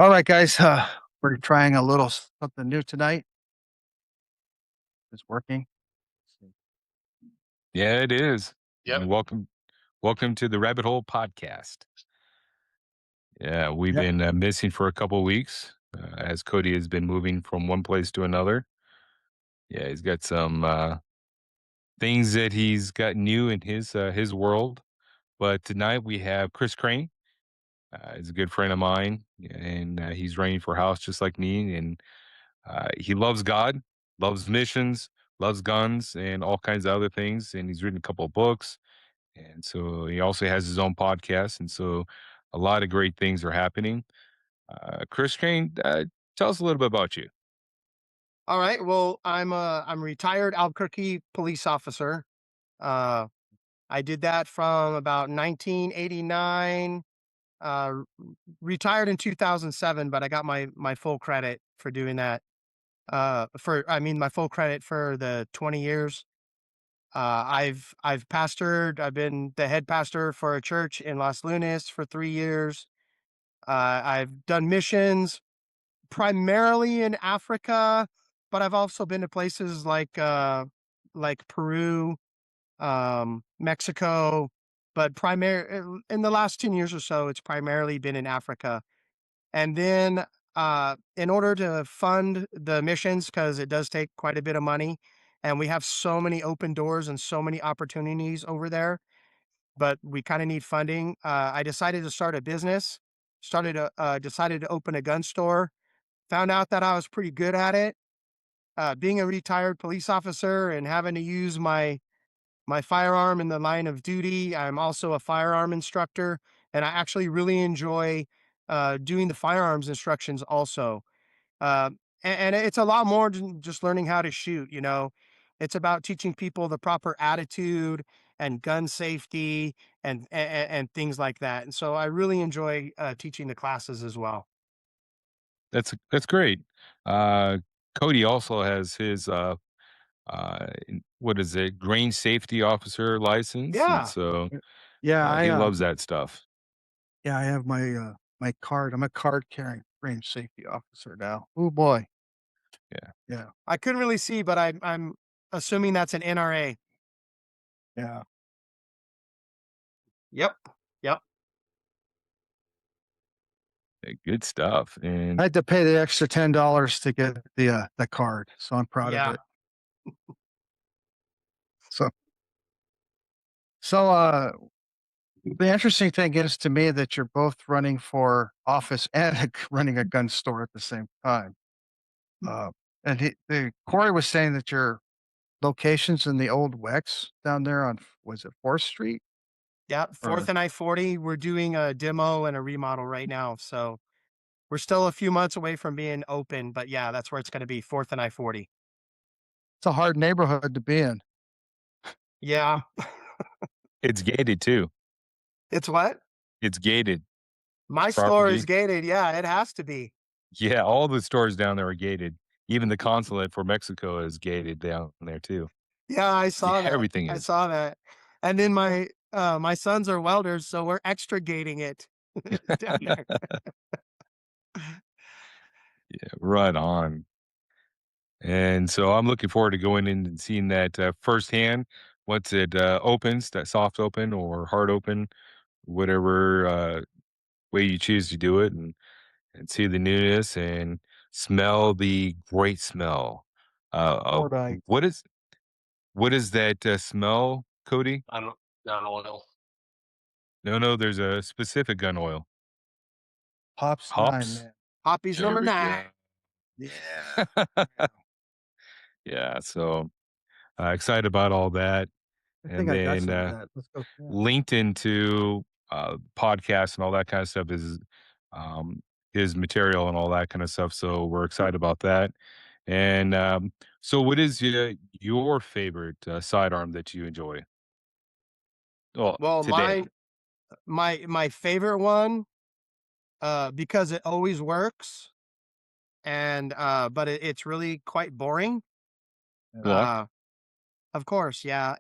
All right, guys. We're trying a little something new tonight. It's working. Yeah, it is. Yep. Welcome to the Rabbit Hole Podcast. Yeah, we've Yep. been missing for a couple of weeks as Cody has been moving from one place to another. Yeah, he's got some things that he's got new in his world. But tonight we have Chris Crane. He's a good friend of mine, and he's running for House just like me. And he loves God, loves missions, loves guns, and all kinds of other things. And he's written a couple of books. And so he also has his own podcast. And so a lot of great things are happening. Chris Crane, tell us a little bit about you. All right. Well, I'm a retired Albuquerque police officer. Uh, I did that from about 1989. Uh, Retired in 2007, but I got my full credit for doing that. My full credit for the 20 years. I've pastored. I've been the head pastor for a church in Los Lunas for 3 years. I've done missions primarily in Africa, but I've also been to places like Peru, Mexico, but in the last 10 years or so, it's primarily been in Africa. And then in order to fund the missions, because it does take quite a bit of money, and we have so many open doors and so many opportunities over there, but we kind of need funding. I decided to start a business, decided to open a gun store. Found out that I was pretty good at it. Being a retired police officer and having to use my firearm in the line of duty, I'm also a firearm instructor, and I actually really enjoy doing the firearms instructions also. And it's a lot more than just learning how to shoot. It's about teaching people the proper attitude and gun safety and things like that. And so I really enjoy teaching the classes as well. That's great. Uh, Cody also has his what is it, grain safety officer license, and Yeah. so Yeah, he loves that stuff. I have my card. I'm a card carrying range safety officer now. Oh boy. Yeah, Yeah. I couldn't really see, but I'm assuming that's an NRA. Yeah. Yep. Yep. good stuff. I And had to pay the extra $10 to get the card, so I'm proud of Yeah. it. So so the interesting thing is to me that you're both running for office and running a gun store at the same time. Uh, and Corey was saying that your locations in the old Wex down there on was it 4th Street? Yeah. Fourth Or and I-40. We're doing a demo and a remodel right now. So we're still a few months away from being open, but yeah, that's where it's going to be. Fourth and I-40. it's a hard neighborhood to be in. Yeah. it's gated too. It's what? It's gated My store is property. gated. Yeah, it has to be. Yeah, all the stores down there are gated. Even the consulate for Mexico is gated down there too. Yeah, I Yeah, saw that. everything I is. saw that. And then my sons are welders, so we're extra gating it down there. Yeah, right on. And so I'm looking forward to going in and seeing that firsthand once it opens, that soft open or hard open, whatever way you choose to do it, and see the newness and smell the great smell. Ford I What is that smell, Cody? I don't Gun oil. No, there's a specific gun oil. Pops 9, Hops. man. Hoppies There number we 9. Yeah. go. Yeah, so excited about all that. I think And I got then some of that. Let's go. Yeah. linked into podcasts and all that kind of stuff is um, his material and all that kind of stuff. So we're excited about that. And so, what is your favorite sidearm that you enjoy? Well, Well, today. my favorite one, because it always works, and but it's really quite boring. Glock. Uh, of course, yeah,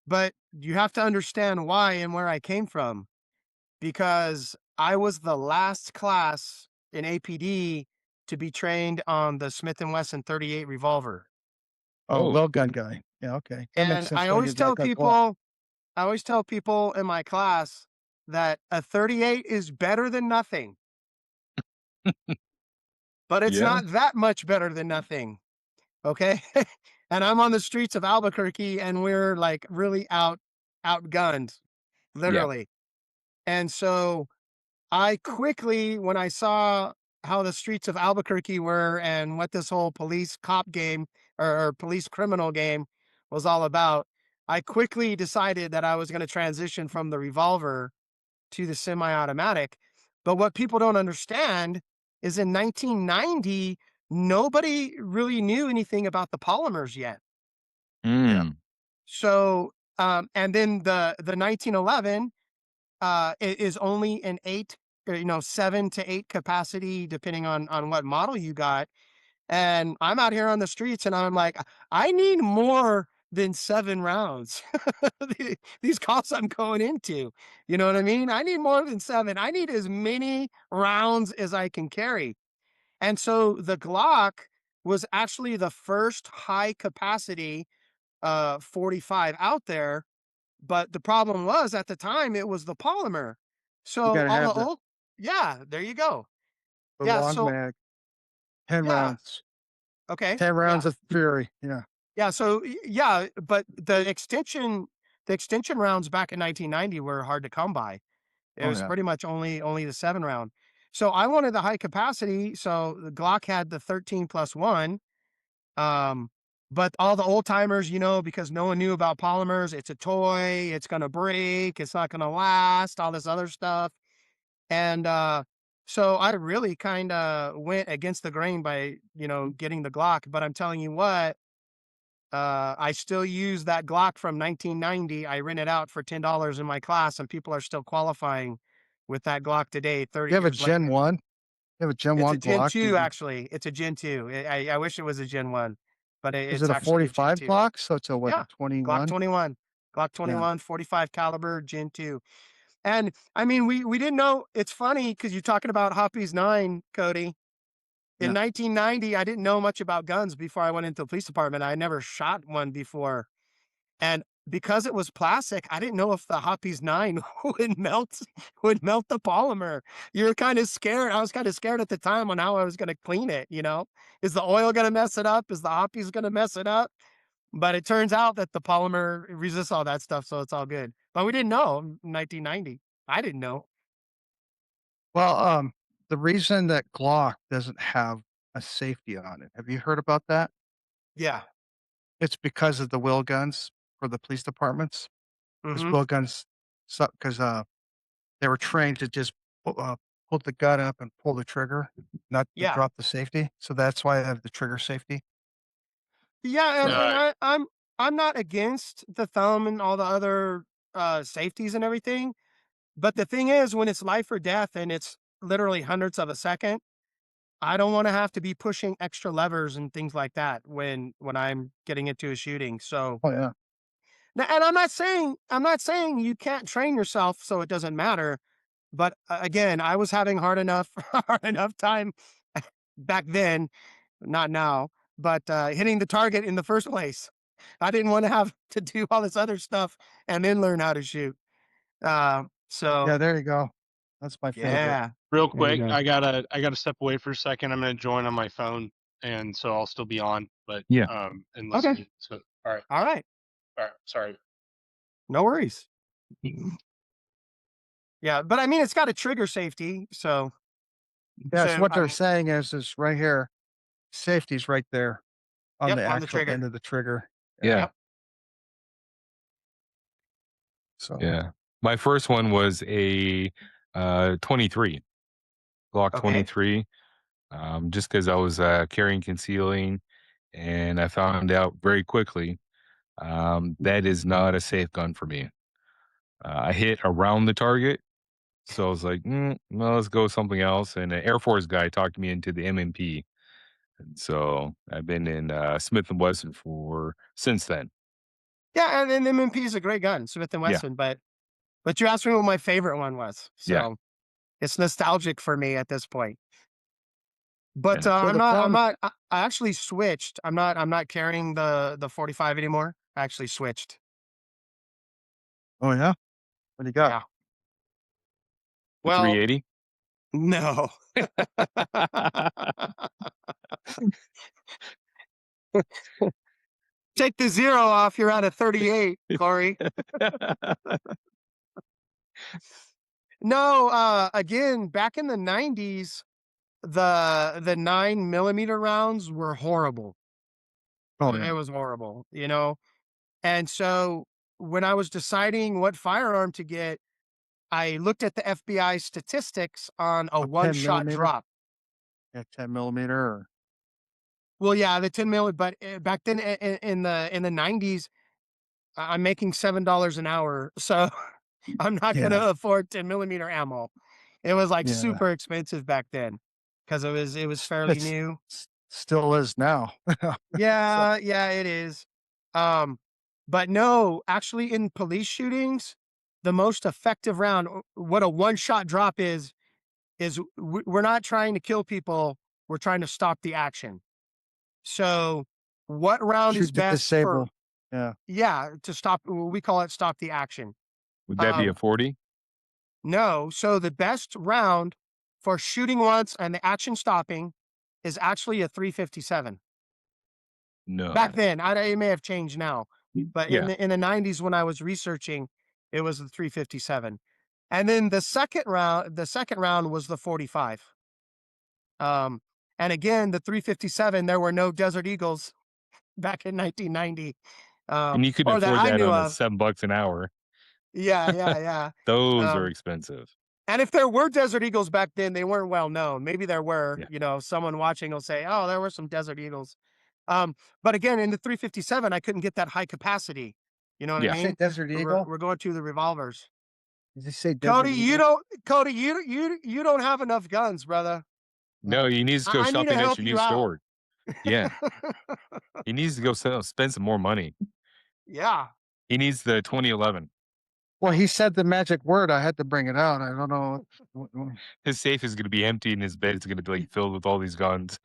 but you have to understand why and where I came from, because I was the last class an APD to be trained on the Smith and Wesson 38 revolver. Oh, Oh, well gun guy. Yeah, okay. That makes And sense why you'd like a Glock. I always tell people in my class that a 38 is better than nothing, but it's yeah, not that much better than nothing. Okay. And I'm on the streets of Albuquerque and we're like really outgunned, yeah. literally. And so I quickly, when I saw how the streets of Albuquerque were and what this whole police cop game or police criminal game was all about, I quickly decided that I was going to transition from the revolver to the semi-automatic. But what people don't understand is in 1990, nobody really knew anything about the polymers yet. Yeah. Mm, So, and then the 1911 is only an 8, 7 to 8 capacity, depending on what model you got. And I'm out here on the streets, and I'm like, I need more than 7 rounds. These calls I'm going into, you know what I mean? I need more than 7. I need as many rounds as I can carry. And so the Glock was actually the first high capacity 45 out there, but the problem was at the time it was the polymer. You So gotta all the have the old, yeah, there you go. the Yeah. long So mag, 10 yeah. rounds. Okay. 10 Yeah. rounds of fury. Yeah. Yeah. So yeah, but the extension rounds back in 1990 were hard to come by. It Oh was yeah. pretty much only the 7 round. So I wanted the high capacity. So the Glock had the 13+1. Um, but all the old timers, because no one knew about polymers, it's a toy, it's gonna break, it's not gonna last, all this other stuff. And so I really kind of went against the grain by, getting the Glock. But I'm telling you what, I still use that Glock from 1990. I rent it out for $10 in my class, and people are still qualifying with that Glock today, 30 You have a years Gen later. 1? You have a Gen It's a 1 Gen Glock? 2, actually. It's a Gen 2. I wish it was a Gen 1, but Is it's it a actually a Gen 45 2. Glock? So it's a what, a Yeah. Glock 21? 21. Glock Yeah. 21, 45 caliber, Gen 2. And I mean, we didn't know. It's funny because you're talking about Hoppy's 9, Cody. In Yeah. 1990, I didn't know much about guns before I went into the police department. I never shot one before. And because it was plastic, I didn't know if the Hoppy's 9 would melt the polymer. You're kind of scared. I was kind of scared at the time on how I was going to clean it. Is the oil going to mess it up? Is the Hoppy's going to mess it up? But it turns out that the polymer resists all that stuff, so it's all good. But we didn't know in 1990. I didn't know. Well, the reason that Glock doesn't have a safety on it, have you heard about that? Yeah. It's because of the wheel guns for the police departments. Because Mhm. wheel guns suck 'cause, they were trained to just pull the gun up and pull the trigger, not to Yeah. drop the safety, so that's why I have the trigger safety. Yeah, and So and I'm not against the thumb and all the other, safeties and everything, but the thing is when it's life or death and it's literally hundredths of a second, I don't wanna have to be pushing extra levers and things like that when I'm getting into a shooting. So oh, yeah. and I'm not saying you can't train yourself so it doesn't matter, but, again, I was having hard enough hard enough time back then, not now, but, hitting the target in the first place. I didn't wanna have to do all this other stuff and then learn how to shoot. So Yeah, there you go. That's my favorite. yeah, Real there you quick, go. I gotta step away for a second. I'm gonna join on my phone, and so I'll still be on, but yeah. and Okay, listen. So all alright, right, sorry. no worries. Yeah, but I mean, it's got a trigger safety, so Yeah, so what I they're mean, saying is right here, safety's right there on yep, the on the actual end trigger. of the trigger. Yeah, Yeah. Yep, so Yeah. My first one was a 23, Glock okay. 23. Just because I was carrying concealing, and I found out very quickly that is not a safe gun for me. I hit around the target, so I was like, well, let's go with something else. And an Air Force guy talked me into the MMP, and so I've been in Smith and Wesson for since then. Yeah, and then M&P is a great gun, Smith& and Yeah, Wesson, but you asked me what my favorite one was, yeah, so it's nostalgic for me at this point. But Yeah. So I'm the not. I'm problem. not. I actually switched. I'm not. I'm not carrying the 45 anymore. I actually switched. Oh yeah, what do you got? Yeah. The Well, 380. no. Take the zero off. You're at a 38, Corey. No. Again, back in the 90s, the 9 millimeter rounds were horrible. Oh It yeah, was horrible, you know. And so when I was deciding what firearm to get, I looked at the FBI statistics on a a 10 one-shot millimeter. drop. Yeah, 10 millimeter. Or, Well, yeah, the 10 mil, but back then in the 90s, I'm making $7 an hour, so I'm not yeah, gonna afford 10 millimeter ammo. It was like yeah. super expensive back then because it was fairly It's new. still is now. So Yeah, yeah, it is. Um, but no, actually, in police shootings, the most effective round, what a one-shot drop is we're not trying to kill people. We're trying to stop the action. So, what round is shoot to best for? disable. Yeah, Yeah, to stop. We call it stop the action. Would that be a Um, 40? no. So the best round for shooting once and the action stopping is actually a 357. Back No. then, it may have changed now, but in Yeah. the 90s when I was researching, it was the 357. And then the second round was the 45. Um, and again, the 357, there were no Desert Eagles back in 1990, And you could or that afford I that knew on a of. $7 an hour. Yeah, yeah, yeah. Those are Um, expensive. and if there were Desert Eagles back then, they weren't well known. Maybe there were, Yeah. someone watching will say, oh, there were some Desert Eagles. But again, in the 357, I couldn't get that high capacity. You know what I did you Yeah. say mean? Desert We're, Eagle? we're going to the revolvers. Did you say Cody, Desert Eagle? you don't have enough guns, brother. No, he needs to go I need to shopping at help your you new out. store. Yeah. He needs to go spend some more money. Yeah. He needs the 2011. Well, he said the magic word. I had to bring it out. I don't know. His safe is going to be empty and his bed is going to be like filled with all these guns.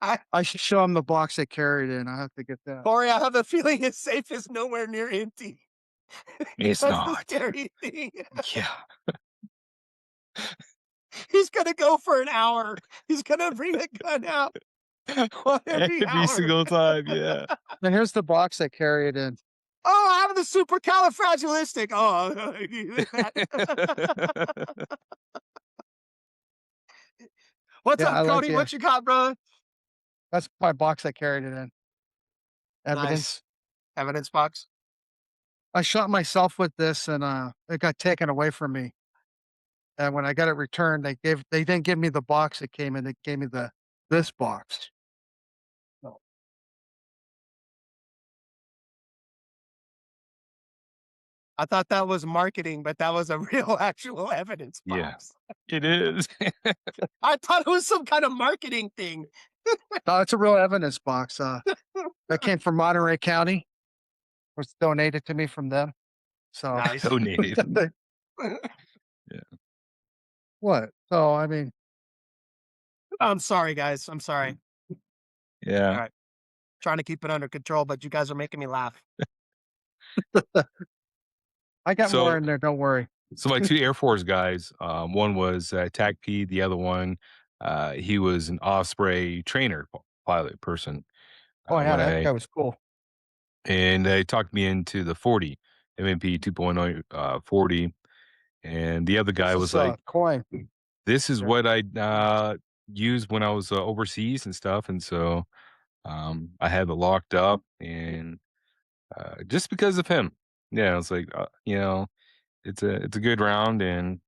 I should show him the box they carried in. I have to get that. Corey, I have a feeling his safe is nowhere near empty. It's That's the not. scary thing. Yeah. He's gonna go for an hour. He's gonna bring a gun out on every Every hour. single time. Yeah. And here's the box they carry it in. Oh, I have the supercalifragilistic. Oh, what's Yeah, up, I like Cody? you. What you got, brother? That's my box I carried it in. Evidence. Nice. Evidence box. I shot myself with this, and it got taken away from me. And when I got it returned, they didn't give me the box it came in. They gave me this box. So, I thought that was marketing, but that was a real, actual evidence Yeah. box. It is. I thought it was some kind of marketing thing. no, it's a real evidence box. That came from Monterey County. Was donated to me from them. So Nice. Donated. Yeah. what? So I mean, I'm sorry, guys. I'm sorry. Yeah. All right. Trying to keep it under control, but you guys are making me laugh. I got more So, in there. Don't worry. so my two Air Force guys, one was TACP, the other one, he was an Osprey trainer pilot person. Oh yeah, When that I guy was cool. and they talked me into the 40 MMP 2.0 40, and the other guy This was is like, coin. "This is Sure. what I used when I was overseas and stuff," and so I had it locked up, and just because of him, yeah, I was like, it's a good round, and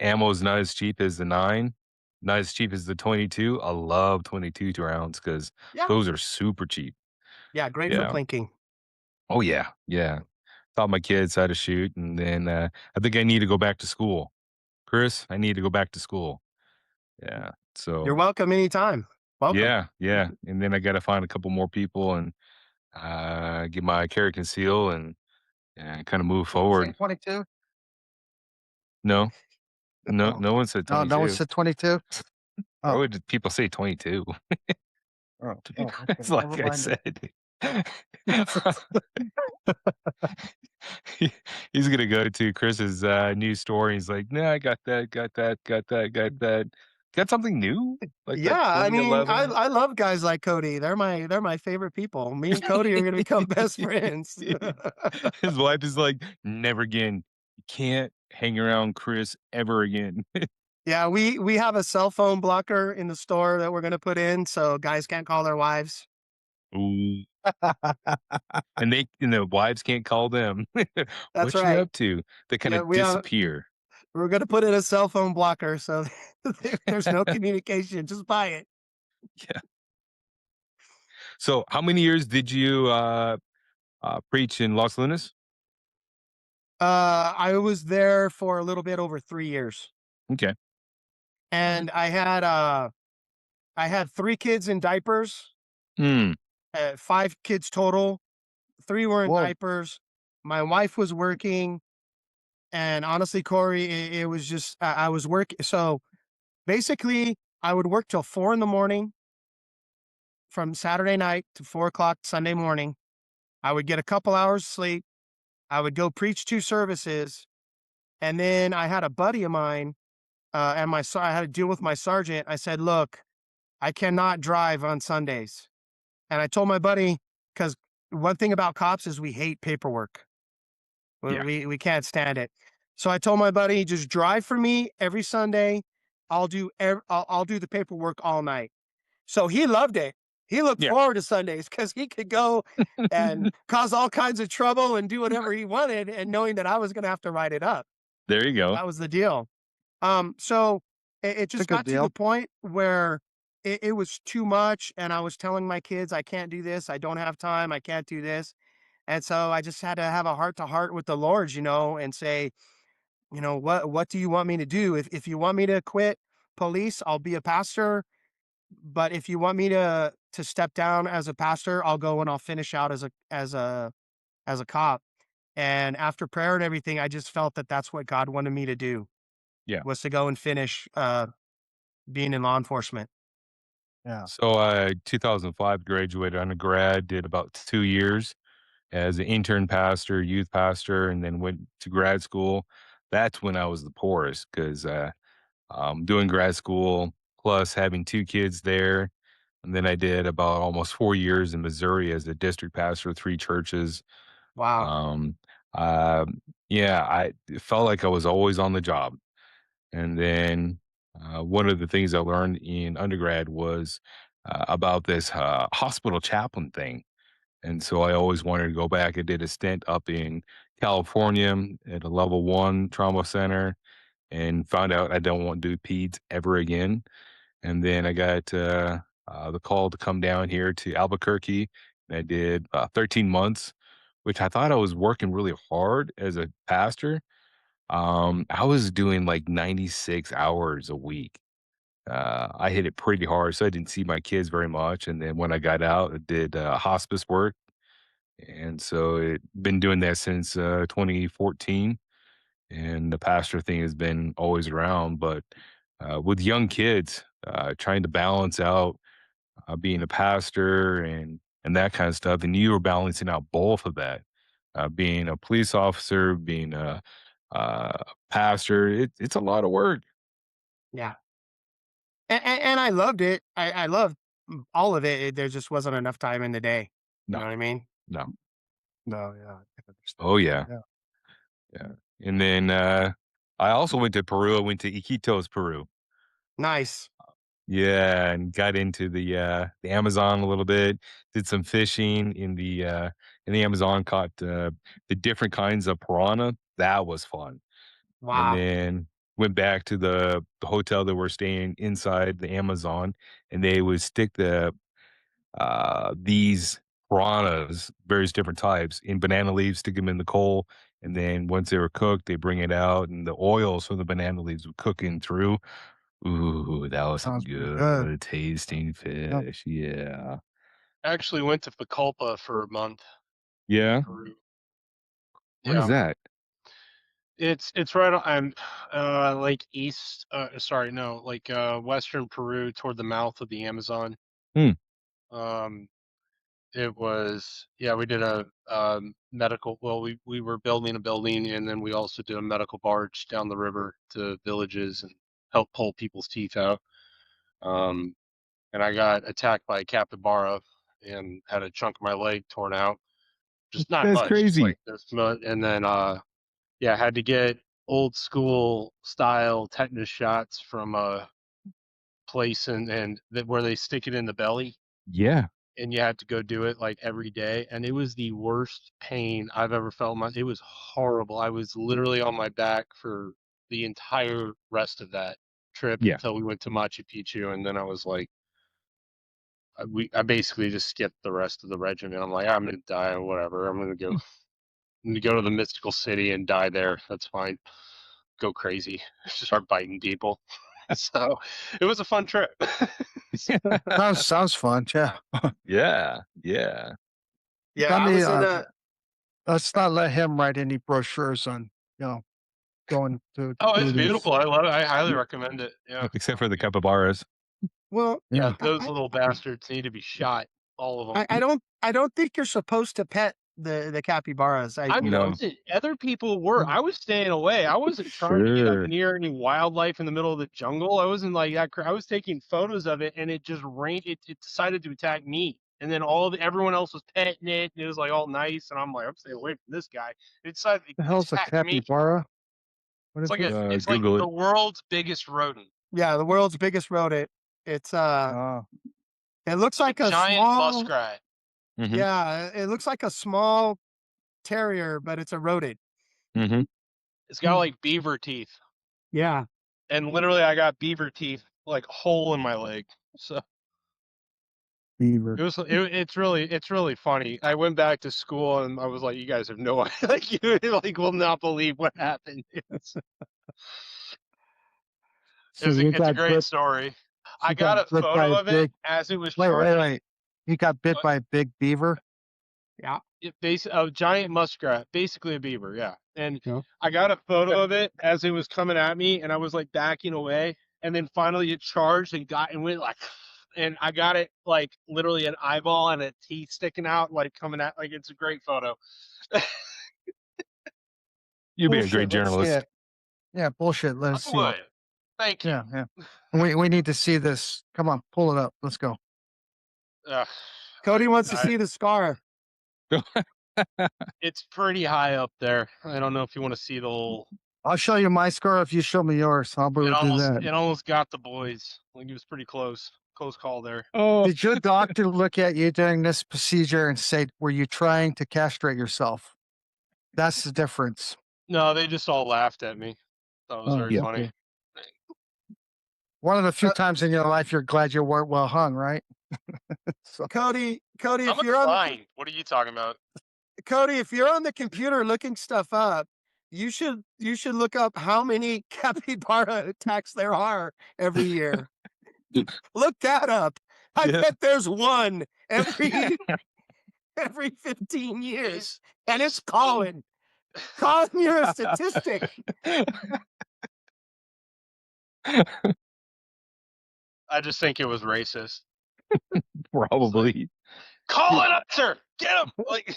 ammo is not as cheap as the 9, not as cheap as the 22. I love 22 rounds because Yeah. those are super cheap. Yeah. Great for Yeah. plinking. Oh yeah, yeah. Taught my kids how to shoot, and then I think I need to go back to school. Chris, I need to go back to school. Yeah. You're So welcome anytime. Welcome. yeah, yeah. And then I got to find a couple more people and get my carry conceal and kind of move forward. 22. No, Oh. no one said No, no one 22. said 22. Why Oh, would people say 22? okay. It's like Never I mind. said. He- He's gonna go to Chris's news store. And he's like, "No, I got that, got that, got that, got that. Got something new, like Yeah, that I mean, 2011." I love guys like Cody. They're my favorite people. Me and Cody are gonna become best friends. His wife is like, "Never again. You can't hang around Chris ever again." Yeah, we have a cell phone blocker in the store that we're gonna put in so guys can't call their wives. Ooh. And the wives can't call them. That's What you right. up to? They kind Yeah, of disappear. we're gonna put in a cell phone blocker so there's no communication. Just buy it. Yeah. So, how many years did you preach in Los Lunas? I was there for a little bit over 3 years, Okay. and I had 3 kids in diapers, Hmm. 5 kids total, 3 were in Whoa. diapers. My wife was working, and honestly, Corey, it was just I was working. So basically, I would work till 4 in the morning from Saturday night to 4 o'clock Sunday morning. I would get a couple hours sleep. I would go preach 2 services, and then I had a buddy of mine, and I had to deal with my sergeant. I said, "Look, I cannot drive on Sundays." And I told my buddy, because one thing about cops is we hate paperwork. We, Yeah. we we can't stand it. So I told my buddy, just drive for me every Sunday. I'll do the paperwork all night. So he loved it. He looked Yeah. forward to Sundays because he could go and cause all kinds of trouble and do whatever he wanted, and knowing that I was going to have to write it up. There you go. That was the deal. So it It's a just good got to the deal. point where it was too much, and I was telling my kids, I can't do this. I don't have time. I can't do this. And so I just had to have a heart to heart with the Lord, and say, what do you want me to do? If you want me to quit police, I'll be a pastor. But if you want me to step down as a pastor, I'll go and I'll finish out as a cop. And after prayer and everything, I just felt that that's what God wanted me to do, Yeah. was to go and finish being in law enforcement. Yeah. So, 2005 graduated undergrad, did about 2 years as an intern pastor, youth pastor, and then went to grad school. That's when I was the poorest because doing grad school plus having 2 kids there. And then I did about almost 4 years in Missouri as a district pastor of 3 churches. Wow. Um, uh, yeah, I it felt like I was always on the job. And then one of the things I learned in undergrad was about this hospital chaplain thing. And so I always wanted to go back. I did a stint up in California at a level 1 trauma center and found out I don't want to do peds ever again. And then I got the call to come down here to Albuquerque. And I did 13 months, which I thought I was working really hard as a pastor. I was doing like 96 hours a week. I hit it pretty hard, so I didn't see my kids very much. And then when I got out, I did hospice work. And so it been doing that since 2014. And the pastor thing has been always around. But with young kids, trying to balance out being a pastor and that kind of stuff, and you were balancing out both of that, being a police officer, being a pastor. It's a lot of work. Yeah. And I loved it. I loved all of it. There just wasn't enough time in the day. You No, know what I mean? no. No, yeah, I can understand. Oh yeah, Yeah. yeah. And then I also went to Peru. I went to Iquitos, Peru. Nice. Yeah, and got into the Amazon a little bit. Did some fishing in the Amazon. Caught the different kinds of piranha. That was fun. And Wow. then went back to the hotel that we're staying inside the Amazon, and they would stick these piranhas, various different types, in banana leaves, stick them in the coal, and then once they were cooked, they bring it out, and the oils from the banana leaves would cook in through. Ooh, that was some Sounds pretty good. good tasting Yeah. fish. Yeah. I actually went to Pucallpa for a month in Yeah? Peru. Where's Yeah. that? It's right on. I'm like east. Sorry, no, like western Peru toward the mouth of the Amazon. Hmm. It was, yeah, we did a medical. Well, we were building a building, and then we also did a medical barge down the river to villages and help pull people's teeth out. Um, and I got attacked by a capybara and had a chunk of my leg torn out. Just not That's much, just crazy. like this much. And then yeah, had to get old school style tetanus shots from a place and that where they stick it in the belly, Yeah. and you had to go do it like every day, and it was the worst pain I've ever felt. It was horrible. I was literally on my back for the entire rest of that trip Yeah. until we went to Machu Picchu, and then I was like, I basically just skipped the rest of the regimen. I'm like, I'm gonna die or whatever. I'm gonna go to the mystical city and die there. That's fine. Go crazy. Just start biting people. So it was a fun trip. Sounds fun. Yeah. Yeah. Yeah. Yeah, Got I me. was in a. Let's not let him write any brochures on, going to Oh, do it's these. beautiful. I love it. I highly recommend it. Yeah. Except for the capybaras. Well, Yeah, Yeah. those little bastards need to be shot. All of them. I don't think you're supposed to pet the capybaras. I No. wasn't. Other people were. I was staying away. I wasn't trying to get up Sure. near any wildlife in the middle of the jungle. I wasn't like that. I was taking photos of it, and it just rained. It decided to attack me, and then everyone else was petting it, and it was like all nice, and I'm like, I'm staying away from this guy. It decided The to hell's a attack me. capybara? What It's is like this? it's like Google the it. world's biggest rodent. Yeah, the world's biggest rodent. It's it looks like a Giant small. muskrat. Mm-hmm. Yeah, it looks like a small terrier, but it's a rodent. Mm-hmm. It's got like beaver teeth, Yeah. and literally I got beaver teeth like hole in my leg. So Beaver. it's really funny. I went back to school and I was like, you guys have no idea, like you like will not believe what happened. So you It's a got great bit. story. I You got got a bit by photo a of it big. as it was Wait. charging. You got bit What? by a big beaver. Yeah. A giant muskrat, basically a beaver, yeah. And Yeah. I got a photo of it as it was coming at me, and I was like backing away, and then finally it charged and went like, and I got it like literally an eyeball and a teeth sticking out, like coming at, like it's a great photo. You'd be a Bullshit, great let's see journalist. it. Yeah, bullshit. Let I us see it. would. Thank you. Yeah. We need to see this. Come on, pull it up. Let's go. Cody wants to see the scar. It's pretty high up there. I don't know if you want to see the whole. I'll show you my scar if you show me yours. I'll be able to do that. It almost got the boys. Like it was pretty close. Close call there. Oh. Did your doctor look at you during this procedure and say, "Were you trying to castrate yourself?" That's the difference. No, they just all laughed at me. That was very yeah. funny. One of the few times in your life you're glad you weren't well hung, right? So, Cody, if I'm you're on fine. What are you talking about? Cody, if you're on the computer looking stuff up, you should look up how many capybara attacks there are every year. Look that up. I Yeah. bet there's one every 15 years, and it's Colin. Colin, you're a statistic. I just think it was racist. Probably. Call it up, sir. Get him. Like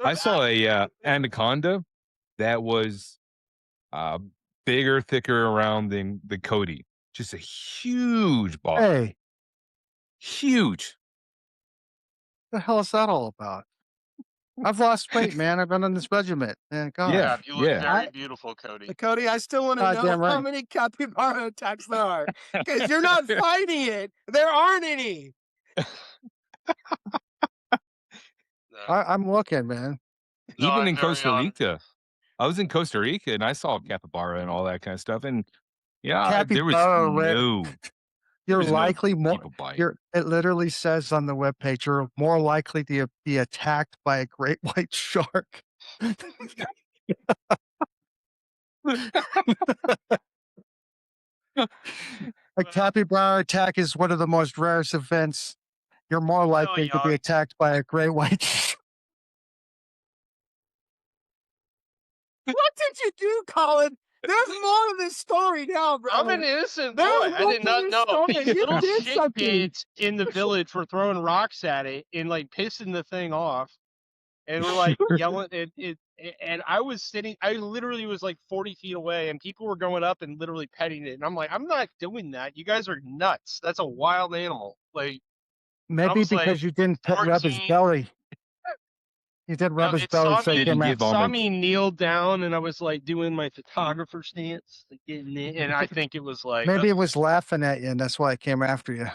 I saw a anaconda that was bigger, thicker around than the Cody. Just a huge ball. hey, Huge. what the hell is that all about? I've lost weight, man. I've been on this regiment. Man, God. Yeah. you look yeah. very beautiful, Cody. Cody, I still want to know Goddamn how right. many capybara attacks there are. Because you're not fighting it. There aren't any. I'm looking, man. No, Even I'm in very Costa Rica. I was in Costa Rica and I saw capybara and all that kind of stuff. And yeah, there was Capybara, no. You're There's no likely more. people bite. It literally says on the webpage you're more likely to be attacked by a great white shark. A capybara attack is one of the most rarest events. You're more likely to be young. attacked by a great white shark. What did you do, Colin? There's more to this story now, I'm brother. an innocent There's boy. I more did to not this know. story. These You little did something. shitkids in the village were throwing rocks at it and like pissing the thing off. And we're like yelling and I was sitting, I literally was like 40 feet away and people were going up and literally petting it. And I'm like, I'm not doing that. You guys are nuts. That's a wild animal. Like, I Maybe was like because you didn't rub his 14. belly. You didn't No, rub his it belly, saw so it me. Didn't came out. give It saw homage. me kneel down, and I was like doing my photographer stance, like getting it. And I think it was like Maybe it was laughing at you, and that's why it came after you.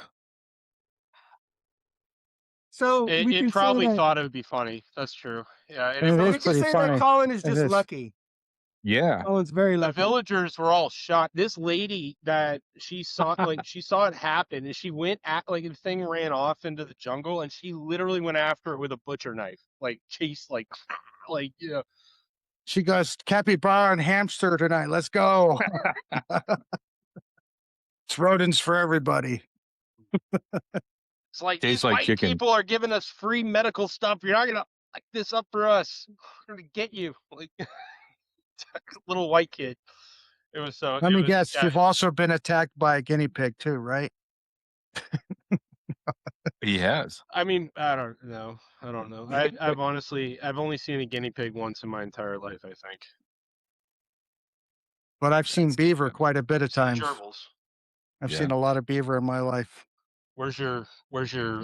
So we it can say probably that, thought it would be funny. That's true. Yeah, and And it we is can pretty say that funny. Colin is It just is. lucky. Yeah. Colin's very the lucky. villagers were all shocked. This lady that she saw, like she saw it happen, and she went at like the thing ran off into the jungle, and she literally went after it with a butcher knife, like chased, like you know. She goes, capybara and hamster tonight. Let's go. It's rodents for everybody. It's like Tastes these like white chicken. people are giving us free medical stuff. You're not gonna like this up for us. We're gonna get you, like little white kid. It was so. Let It me was. guess, Yeah. you've also been attacked by a guinea pig too, right? He has. I mean, I don't know. I don't know. I've honestly, I've only seen a guinea pig once in my entire life. I think. But I've seen That's beaver good. quite a bit of Seen times. gerbils. I've Yeah. seen a lot of beaver in my life. Where's your where's your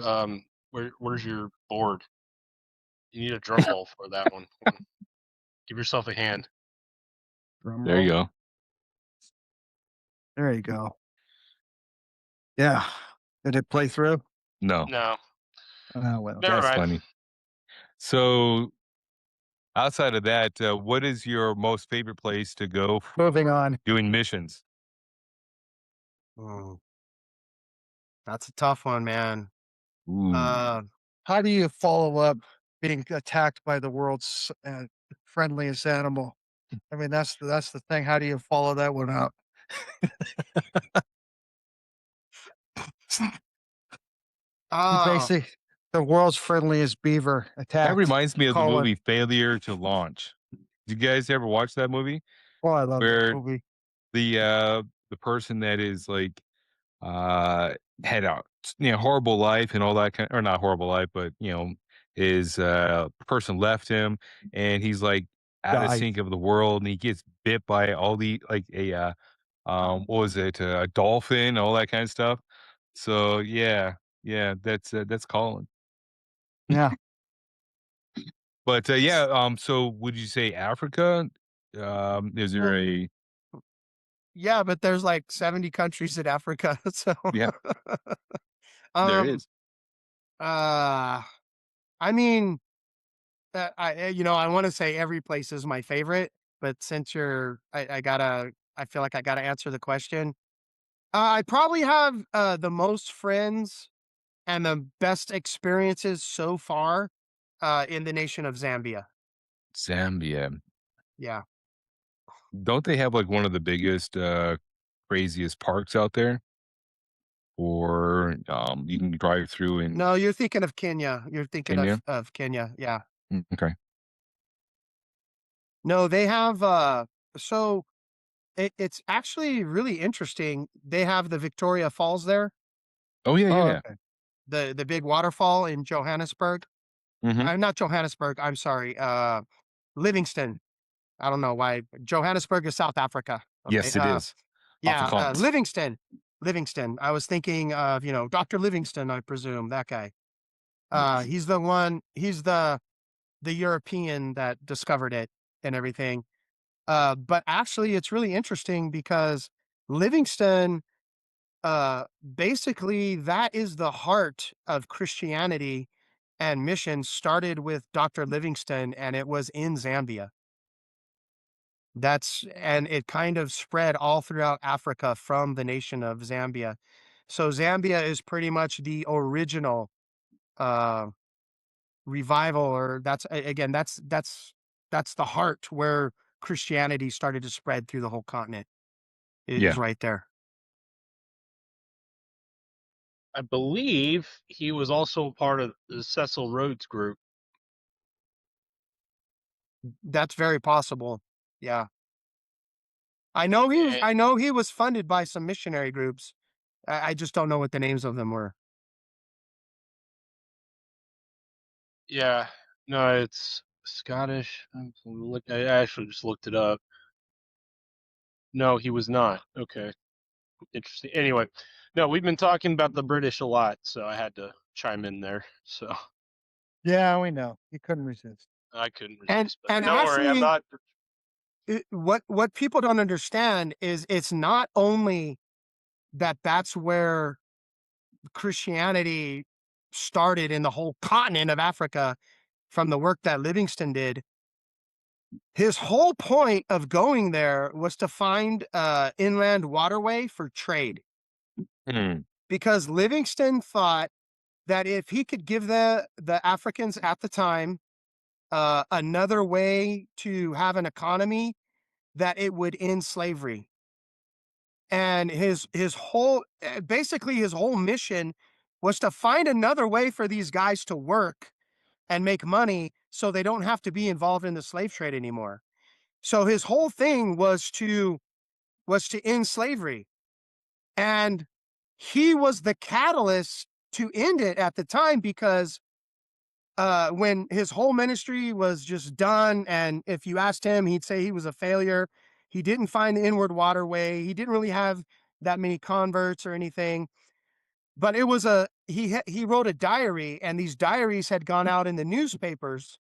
board? You need a drum roll for that one. Give yourself a hand. Drum There you roll. go. There you go. Yeah. Did it play through? No, No, Oh, well. never that's mind. funny. So outside of that, what is your most favorite place to go Moving on. doing missions? Oh, that's a tough one, man. Ooh. How do you follow up being attacked by the world's friendliest animal? I mean, that's the thing. How do you follow that one up? Oh, Basically, the world's friendliest beaver attacked. That reminds me of the Colin. movie Failure to Launch. Did you guys ever watch that movie? Oh, I love that Where movie. the person that is like had a horrible life and all that kind, or not horrible life, but his person left him and he's like out of Died. sync of the world and he gets bit by all the like a what was it, a dolphin, all that kind of stuff. So yeah, that's Colin. Yeah. But so would you say Africa? Is there a yeah, but there's like 70 countries in Africa. So yeah? There um is. I mean, I want to say every place is my favorite, but since I feel like I gotta answer the question. I probably have the most friends and the best experiences so far in the nation of Zambia. Zambia. Yeah. Don't they have like one of the biggest, craziest parks out there? Or you can drive through in No, you're thinking of Kenya. You're thinking Kenya? of Kenya. Yeah. Okay. No, they have so it's actually really interesting. They have the Victoria Falls there, Oh yeah, Oh, yeah, okay. the big waterfall in Johannesburg. yeah. Mhm. I'm not Johannesburg. I'm sorry. Livingston. I don't know why. Johannesburg is South Africa. Okay. Yes, it is. Yeah. Afrikaans. Livingston. Livingston. I was thinking of, Dr. Livingston, I presume, that guy. He's the one, he's the European that discovered it and everything. But actually it's really interesting because Livingston, basically that is the heart of Christianity and mission started with Dr. Livingston and it was in Zambia. And it kind of spread all throughout Africa from the nation of Zambia. So Zambia is pretty much the original uh revival, or again, that's the heart where Christianity started to spread through the whole continent. It is Yeah. right there. I believe he was also part of the Cecil Rhodes group. That's very possible. Yeah. I know he was Eh, I know he was funded by some missionary groups. I just don't know what the names of them were. yeah, no, it's Scottish. I actually just looked it up. No, he was not. Okay, interesting. Anyway, no, we've been talking about the British a lot, so I had to chime in there. So Yeah, we know. You couldn't resist. I couldn't And resist. But and don't worry, I'm actually, not. what people don't understand is it's not only that that's where Christianity started in the whole continent of Africa from the work that Livingston did. His whole point of going there was to find a inland waterway for trade, Hmm. because Livingston thought that if he could give the Africans at the time another way to have an economy, that it would end slavery. And his whole basically his whole mission was to find another way for these guys to work and make money so they don't have to be involved in the slave trade anymore. So his whole thing was to end slavery. And he was the catalyst to end it at the time, because when his whole ministry was just done, and if you asked him, he'd say he was a failure. He didn't find the inward waterway. He didn't really have that many converts or anything. But it was he wrote a diary, and these diaries had gone out in the newspapers.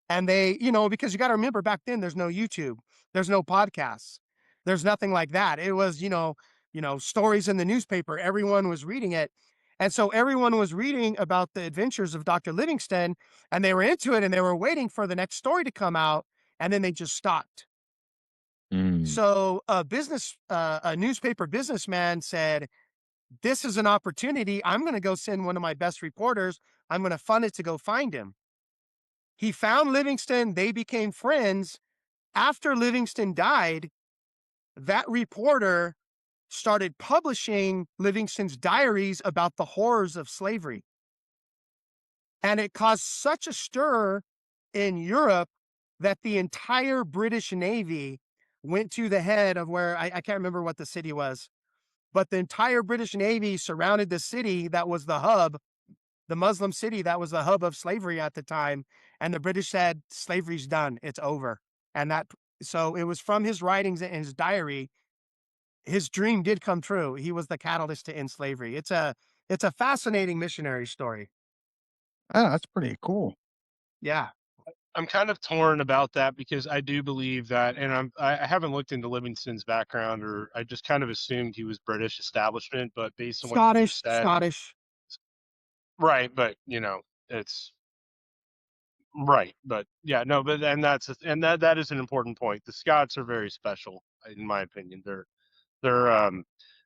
And they, because you got to remember, back then there's no YouTube, there's no podcasts, there's nothing like that. It was, stories in the newspaper. Everyone was reading it. And so everyone was reading about the adventures of Dr. Livingston, and they were into it, and they were waiting for the next story to come out, and then they just stopped. Mm. So a newspaper businessman said, "This is an opportunity. I'm going to go send one of my best reporters. I'm going to fund it to go find him." He found Livingston. They became friends. After Livingston died, that reporter started publishing Livingston's diaries about the horrors of slavery. And it caused such a stir in Europe that the entire British Navy went to the head of where I can't remember what the city was, but the entire British Navy surrounded the city that was the hub, the Muslim city that was the hub of slavery at the time. And the British said, slavery's done, it's over. And so it was from his writings and his diary. His dream did come true. He was the catalyst to end slavery. It's a fascinating missionary story. Oh, that's pretty cool. Yeah. I'm kind of torn about that because I do believe that, and I haven't looked into Livingston's background, or I just kind of assumed he was British establishment, but based on what you just said, Scottish. right? But it's right. But yeah, no, but and that is an important point. The Scots are very special, in my opinion. They're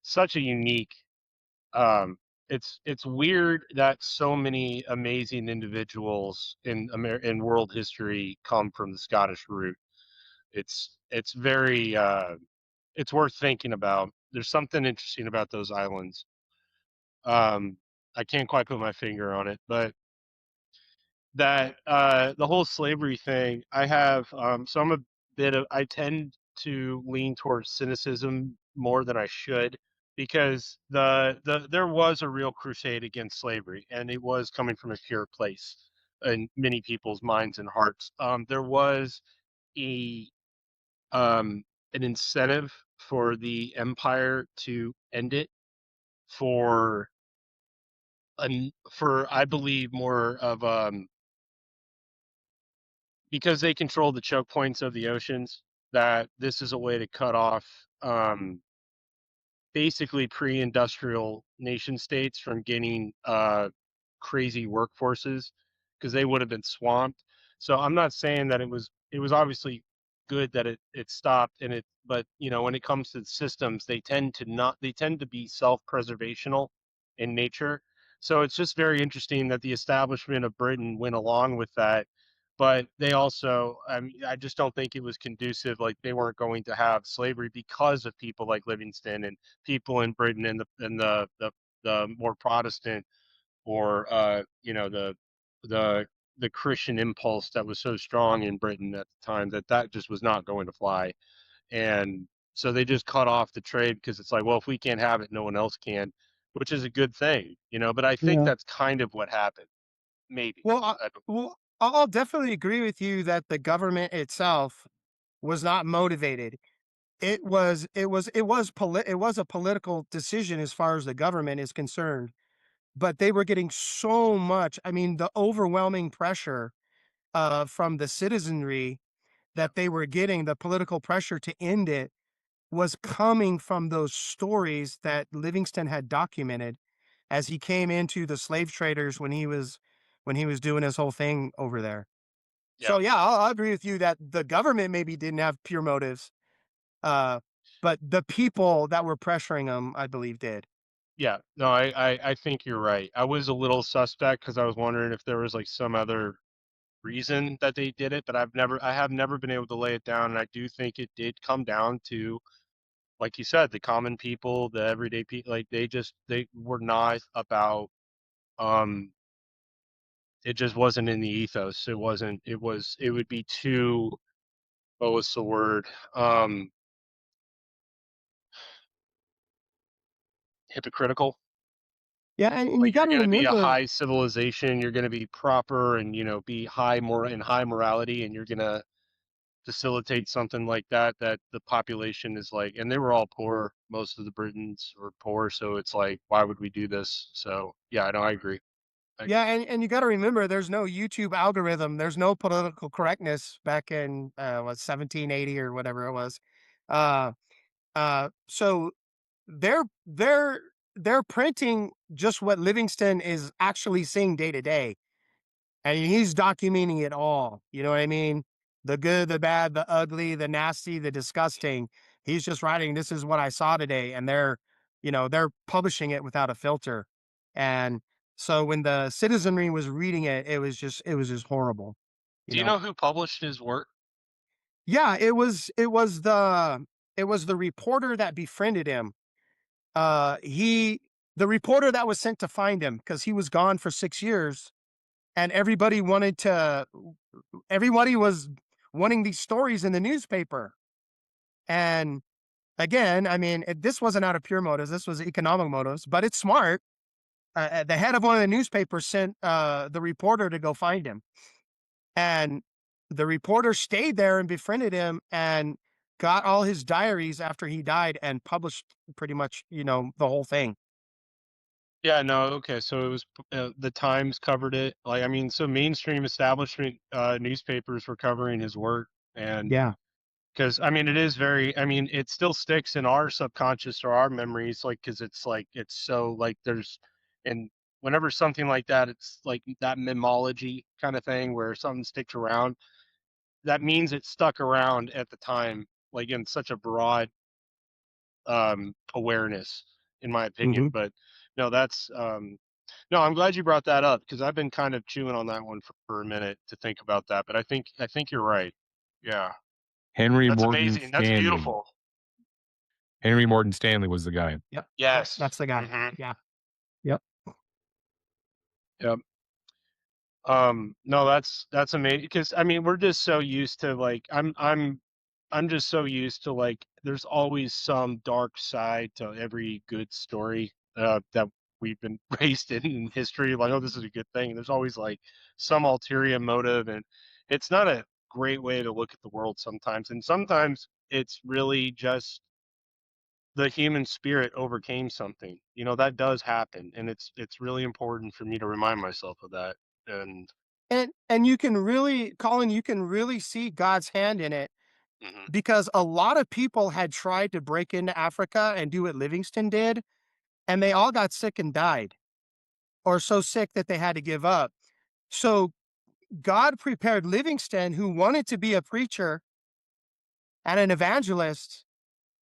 such a unique. Um, it's weird that so many amazing individuals in world history come from the Scottish root. It's very it's worth thinking about. There's something interesting about those islands. Um, I can't quite put my finger on it, but that the whole slavery thing, I have so I'm a bit of I tend to lean towards cynicism more than I should, because there was a real crusade against slavery, and it was coming from a pure place in many people's minds and hearts. There was a an incentive for the empire to end it, for for I believe more of because they control the choke points of the oceans, that this is a way to cut off basically pre-industrial nation states from getting crazy workforces, because they would have been swamped. So I'm not saying that it was obviously good that it stopped, but when it comes to systems, they tend to be self-preservational in nature. So it's just very interesting that the establishment of Britain went along with that, but they also, I mean, I just don't think it was conducive. Like, they weren't going to have slavery because of people like Livingston and people in Britain, and the more Protestant, or the the Christian impulse that was so strong in Britain at the time that just was not going to fly. And so they just cut off the trade because it's like, well, if we can't have it, no one else can, which is a good thing, but I think Yeah. that's kind of what happened. Maybe. Well, I don't- I'll definitely agree with you that the government itself was not motivated. It was a political decision as far as the government is concerned, but they were getting so much. I mean, the overwhelming pressure from the citizenry that they were getting, the political pressure to end it, was coming from those stories that Livingston had documented as he came into the slave traders when he was doing his whole thing over there. Yeah. So yeah, I'll agree with you that the government maybe didn't have pure motives, uh, but the people that were pressuring them, I believe, did. Yeah. No, I think you're right. I was a little suspect because I was wondering if there was like some other reason that they did it, but I have never been able to lay it down. And I do think it did come down to, like you said, the common people, the everyday people, like they were not about, um, it just wasn't in the ethos. It wasn't, it would be too, what was the word? Hypocritical. Yeah, and you Like got you're to going to be a remember, high civilization, you're going to be proper and, be high morality, and you're going to facilitate something like that the population is like, and they were all poor. Most of the Britons were poor, so it's like, why would we do this? So yeah, I know, I agree. I yeah, agree. and you got to remember, there's no YouTube algorithm, there's no political correctness back in 1780 or whatever it was. Uh, so they're they're they're printing just what Livingston is actually seeing day to day. And he's documenting it all, you know what I mean? The good, the bad, the ugly, the nasty, the disgusting. He's just writing, "This is what I saw today," and they're publishing it without a filter. And so when the citizenry was reading it, it was just horrible, you Do you know? know who published his work? Yeah, it was the reporter that befriended him. He the reporter that was sent to find him because he was gone for 6 years, and everybody was wanting these stories in the newspaper. And again, I mean, this wasn't out of pure motives. This was economic motives, but it's smart. The head of one of the newspapers sent the reporter to go find him. And the reporter stayed there and befriended him and got all his diaries after he died and published pretty much, the whole thing. Yeah, no, okay. So it was, the Times covered it. Like, I mean, so mainstream establishment newspapers were covering his work, and Yeah. because I mean, it is very, I mean, it still sticks in our subconscious or our memories, like, because it's like, it's so like and whenever something like that, it's like that memology kind of thing where something sticks around. That means it stuck around at the time, like in such a broad awareness, in my opinion. Hmm. But no, no, I'm glad you brought that up because I've been kind of chewing on that one for a minute to think about that. But I think you're right. Yeah, Henry that's Morton amazing. That's Stanley. beautiful. Henry Morton Stanley was the guy. Yep. Yep. Yes. That's the guy. Hmm. Yeah. Yep. Yep. No, that's amazing because I mean we're just so used to, like, I'm just so used to, like, there's always some dark side to every good story that we've been raised in history. Like, oh, this is a good thing. There's always like some ulterior motive, and it's not a great way to look at the world sometimes. And sometimes it's really just the human spirit overcame something. That does happen, and it's really important for me to remind myself of that. And And you can really, Colin, you can really see God's hand in it mhm. because a lot of people had tried to break into Africa and do what Livingston did, and they all got sick and died, or so sick that they had to give up. So God prepared Livingston, who wanted to be a preacher and an evangelist,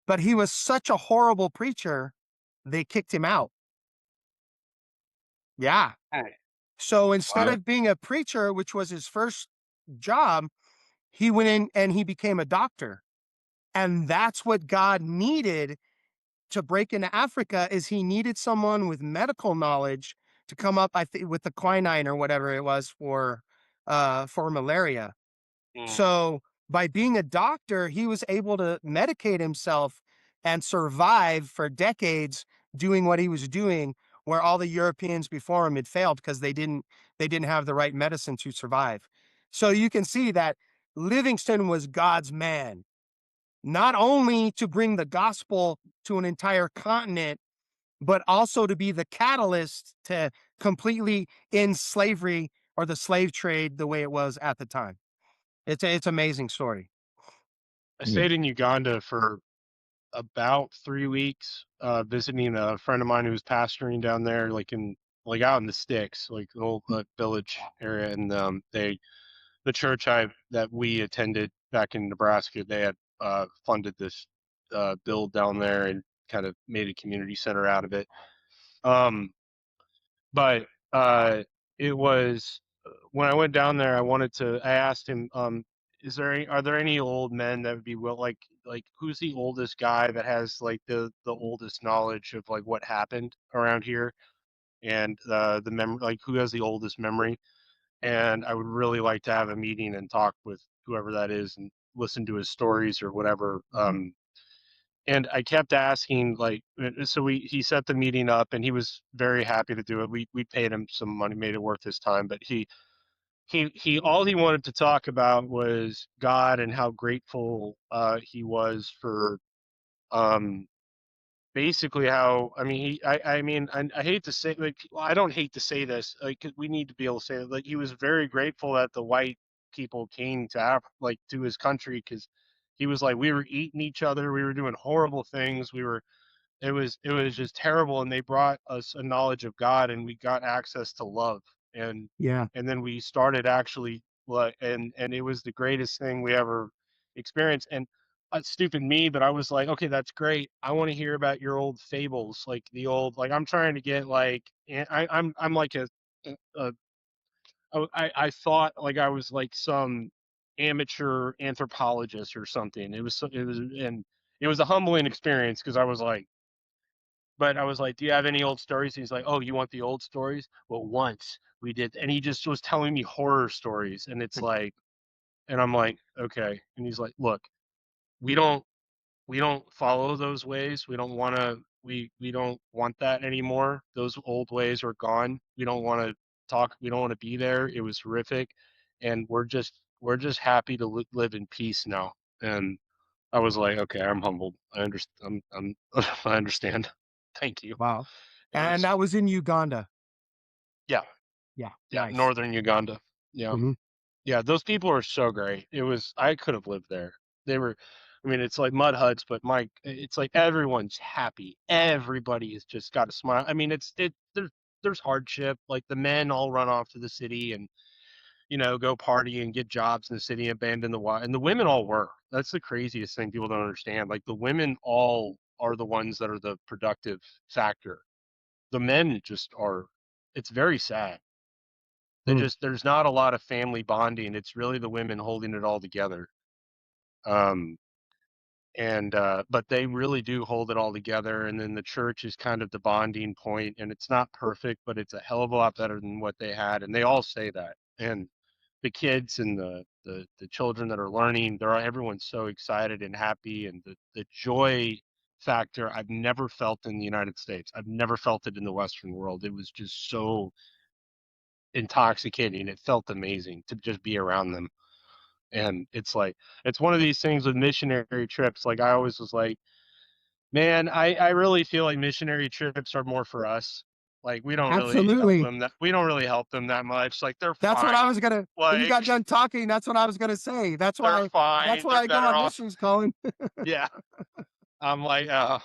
but he was such a horrible preacher, they kicked him out. Yeah. Hey. So instead Wow. of being a preacher, which was his first job, he went in and he became a doctor. And that's what God needed to break into Africa is he needed someone with medical knowledge to come up, I think, with the quinine or whatever it was for for malaria. Mm. So by being a doctor, he was able to medicate himself and survive for decades doing what he was doing, where all the Europeans before him had failed because they didn't have the right medicine to survive. So you can see that Livingston was God's man, not only to bring the gospel to an entire continent, but also to be the catalyst to completely end slavery or the slave trade the way it was at the time. It's amazing story. I Yeah. stayed in Uganda for about 3 weeks, visiting a friend of mine who was pastoring down there, like out in the sticks, like an old village area. And the church that we attended back in Nebraska, they had funded this build down there and kind of made a community center out of it. But it was when I went down there, I asked him, are there any old men that would be like who's the oldest guy that has like the oldest knowledge of like what happened around here, and the memory, like who has the oldest memory? And I would really like to have a meeting and talk with whoever that is and listen to his stories or whatever. And I kept asking, like, so he set the meeting up, and he was very happy to do it. We paid him some money, made it worth his time. But he all he wanted to talk about was God and how grateful he was for um basically how, I mean, I mean, I hate to say, like, well, I don't hate to say this, like, 'cause we need to be able to say it, like, he was very grateful that the white people came to like to his country, because he was like, we were eating each other, we were doing horrible things, it was just terrible, and they brought us a knowledge of God, and we got access to love, and Yeah. and then we started actually, like, and it was the greatest thing we ever experienced. And stupid me, but I was like, okay, that's great. I want to hear about your old fables, like the old, like, I'm trying to get like, I'm like a I thought like I was like some amateur anthropologist or something. And it was a humbling experience, because I was like, do you have any old stories? He's like, oh, you want the old stories? Well, once we did. And he just was telling me horror stories. And it's like, and I'm like, okay. And he's like, look, we don't, we don't follow those ways. We don't want that anymore. Those old ways are gone. We don't want to talk. We don't want to be there. It was horrific. And we're just happy to live in peace now. And I was like, okay, I'm humbled. I understand. I understand. Thank you. Wow. It And was, that was in Uganda. yeah, Yeah. yeah, Nice. northern Uganda. Yeah, Hmm. yeah, those people are so great. I could have lived there. They were, I mean, it's like mud huts, but it's like everyone's happy. Everybody has just got a smile. I mean, there's hardship. Like the men all run off to the city and go party and get jobs in the city, abandon the wife, and the women all work. That's the craziest thing people don't understand. Like the women all are the ones that are the productive factor. The men just are. It's very sad. There's not a lot of family bonding. It's really the women holding it all together. Um, and but they really do hold it all together. And then the church is kind of the bonding point, and it's not perfect, but it's a hell of a lot better than what they had. And they all say that. And the kids and the children that are learning, everyone's so excited and happy, and the joy factor I've never felt in the United States. I've never felt it in the Western world. It was just so intoxicating. It felt amazing to just be around them. And it's like, it's one of these things with missionary trips. Like I always was like, man, I really feel like missionary trips are more for us. Like Absolutely. we don't really help them that much. Like they're That's what fine. I was gonna. When you Like got done talking, that's what I was gonna say. That's they're why. That's fine. why They're I go better on off. missions, Colin. Yeah. I'm like,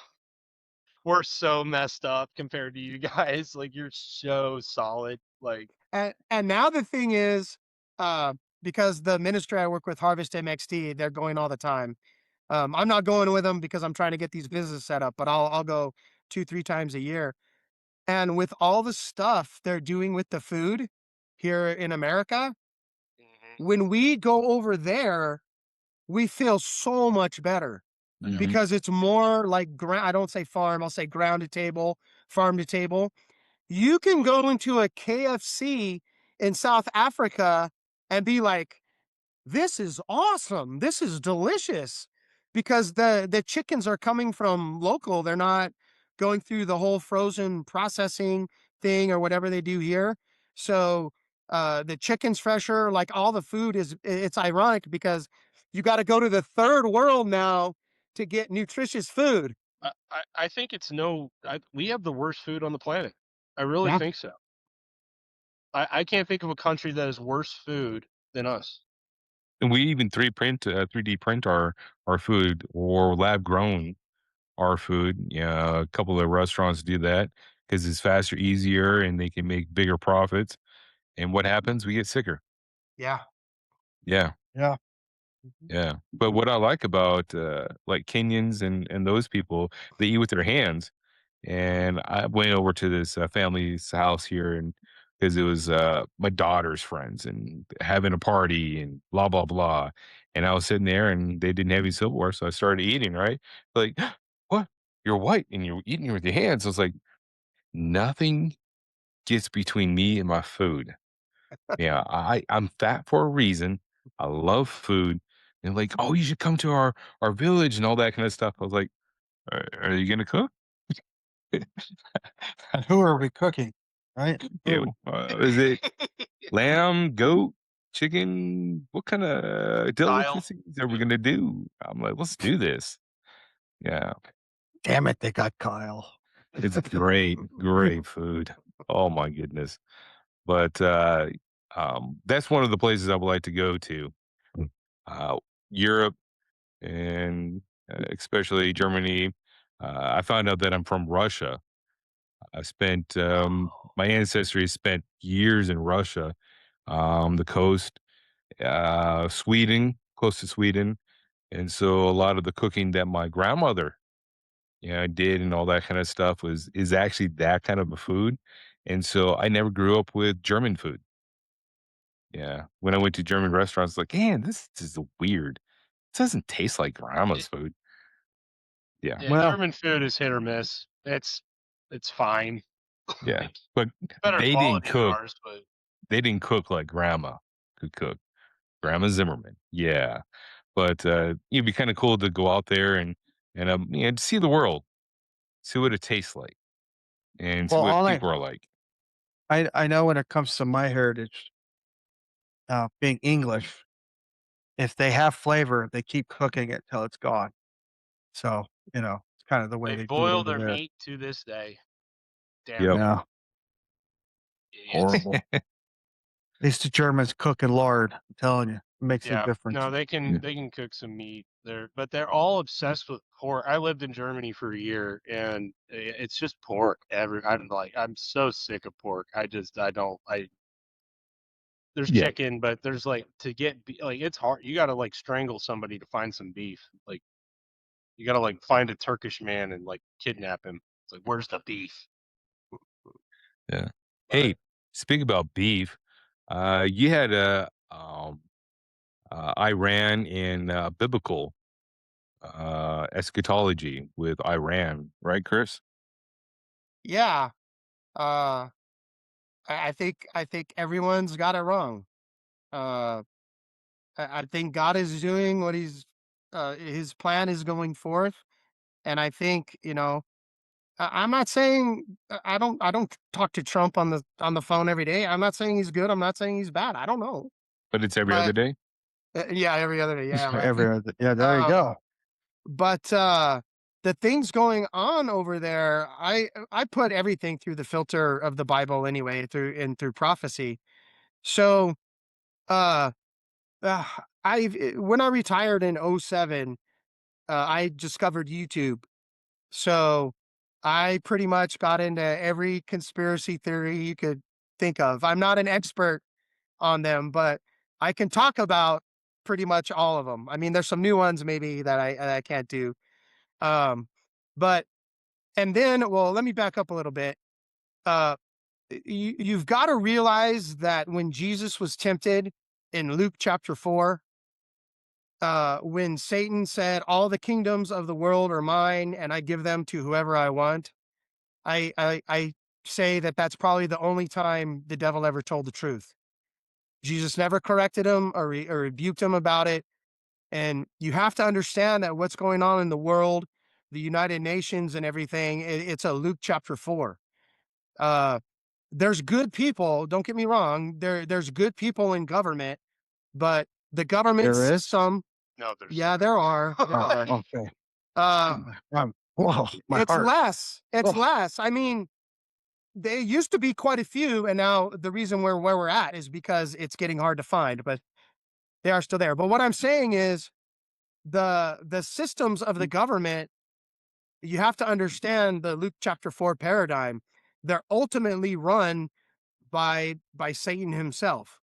we're so messed up compared to you guys. Like you're so solid. Like, And now the thing is, uh, because the ministry I work with, Harvest MXT, they're going all the time. I'm not going with them because I'm trying to get these businesses set up, but I'll go 2-3 times a year. And with all the stuff they're doing with the food here in America, mhm, when we go over there, we feel so much better Mhm. because it's more like ground. I don't say farm, I'll say ground to table, farm to table. You can go into a KFC in South Africa and be like, this is awesome. This is delicious, because the chickens are coming from local. They're not going through the whole frozen processing thing or whatever they do here. So the chicken's fresher, like all the food is, it's ironic because you got to go to the third world now to get nutritious food. I think it's we have the worst food on the planet. I really Yeah. think so. I can't think of a country that has worse food than us. And we even 3D print our food or lab grown our food. Yeah, a couple of restaurants do that because it's faster, easier, and they can make bigger profits. And what happens? We get sicker. Yeah. Yeah, Yeah. yeah. But what I like about like Kenyans and those people, they eat with their hands. And I went over to this family's house here, and because it was my daughter's friends and having a party and blah blah blah. And I was sitting there, and they didn't have any silverware, so I started eating. Right, like, what? You're white, and you're eating with your hands. I was like, nothing gets between me and my food. Yeah, I'm fat for a reason. I love food. And like, oh, you should come to our village and all that kind of stuff. I was like, are you gonna cook? And who are we cooking? Right? Yeah, Who? is it lamb, goat, chicken? What kind of Kyle. delicacies are we gonna do? I'm like, let's do this. Yeah, Damn it, they got Kyle. it's great, great food. Oh my goodness. But that's one of the places I would like to go to. Uh, Europe and especially Germany. I found out that I'm from Russia. I spent my ancestry spent years in Russia, the coast, Sweden, close to Sweden, and so a lot of the cooking that my grandmother, did and all that kind of stuff is actually that kind of a food, and so I never grew up with German food. Yeah, when I went to German restaurants, like, man, this is weird. It doesn't taste like grandma's food. Yeah, Yeah, Well, German food is hit or miss. It's fine. yeah, Like, but better they didn't quality than cook. ours, but They didn't cook like grandma could cook. Grandma Zimmerman, yeah. But it'd be kind of cool to go out there and see the world, see what it tastes like, and see well, what all people are like. I know when it comes to my heritage, being English, if they have flavor, they keep cooking it till it's gone. So, it's kind of the way they they do it boil over their there. meat to this day. Damn Yep. Yeah, idiots. horrible. At least the Germans cook in lard. I'm telling you, it makes a Yeah, difference. no, they Yeah. can cook some meat there, but they're all obsessed with pork. I lived in Germany for a year, and it's just pork. I'm so sick of pork. I don't. There's Yeah. chicken, but there's like like it's hard. You got to like strangle somebody to find some beef. Like you got to like find a Turkish man and like kidnap him. It's like, where's the beef? Yeah. But Hey, speak about beef. You had Iran in biblical eschatology with Iran, right, Chris? Yeah. Uh, I think everyone's got it wrong. Uh, I think God is doing what his plan is going forth. And I think, I'm not saying, I don't talk to Trump on the phone every day. I'm not saying he's good. I'm not saying he's bad. I don't know. But it's every other But day. yeah, every other day. Yeah. Right. Yeah, there you Um, go. but the things going on over there, I put everything through the filter of the Bible anyway, through prophecy. So, uh, uh when I retired in '07, I discovered YouTube. So I pretty much got into every conspiracy theory you could think of. I'm not an expert on them, but I can talk about pretty much all of them. I mean, there's some new ones maybe that I can't do. Um, but and then, well, let me back up a little bit. Uh, you've got to realize that when Jesus was tempted in Luke chapter 4, when Satan said, "All the kingdoms of the world are mine, and I give them to whoever I want," I say that that's probably the only time the devil ever told the truth. Jesus never corrected him or rebuked him about it. And you have to understand that what's going on in the world, the United Nations and everything, it's a Luke chapter 4. Uh, there's good people. Don't get me wrong. There's good people in government, but the government's There is? No, there's yeah, there are. There Oh, are. okay. Uh, Whoa, my it's heart. less. It's Oh. less. I mean, they used to be quite a few, and now the reason where we're at is because it's getting hard to find, but they are still there. But what I'm saying is the systems of the government, you have to understand the Luke chapter 4 paradigm. They're ultimately run by Satan himself.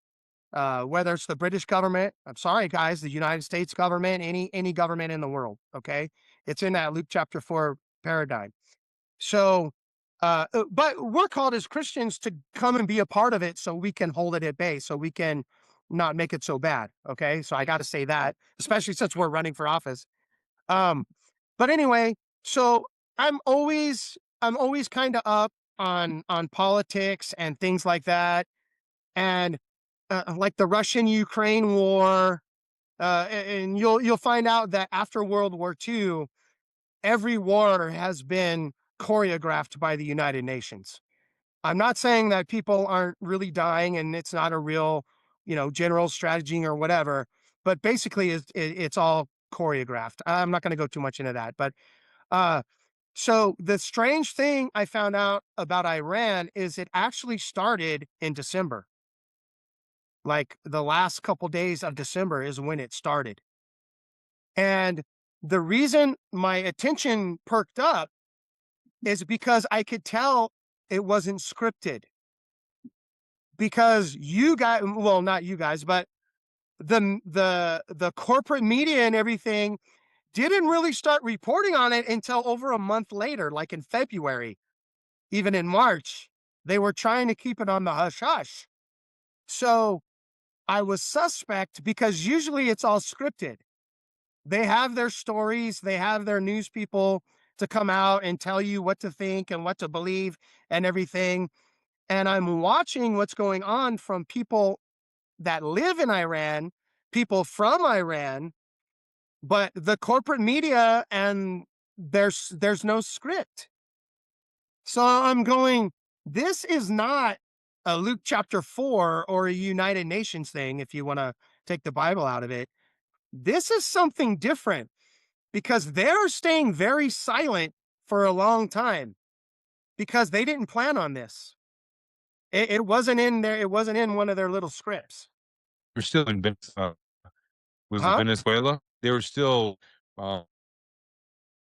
Whether it's the British government, I'm sorry guys, the United States government, any government in the world, okay? It's in that Luke chapter 4 paradigm. So but we're called as Christians to come and be a part of it so we can hold it at bay, so we can not make it so bad. Okay. So I got to say that, especially since we're running for office. Um, but anyway, so I'm always kind of up on politics and things like that. And like the Russian-Ukraine war, and you'll find out that after World War II, every war has been choreographed by the United Nations. I'm not saying that people aren't really dying and it's not a real, general strategy or whatever, but basically it's all choreographed. I'm not going to go too much into that, but uh, so the strange thing I found out about Iran is it actually started in December. Like the last couple days of December is when it started. And the reason my attention perked up is because I could tell it wasn't scripted. Because you guys, well, not you guys, but the corporate media and everything didn't really start reporting on it until over a month later, like in February, even in March. They were trying to keep it on the hush hush. So I was suspect because usually it's all scripted. They have their stories, they have their news people to come out and tell you what to think and what to believe and everything. And I'm watching what's going on from people that live in Iran, people from Iran, but the corporate media and there's no script. So I'm going, this is not a Luke chapter 4 or a United Nations thing, if you want to take the Bible out of it. This is something different because they're staying very silent for a long time because they didn't plan on this. It wasn't in there. It wasn't in one of their little scripts. We're still in Venezuela. Was it Huh? Venezuela? They were still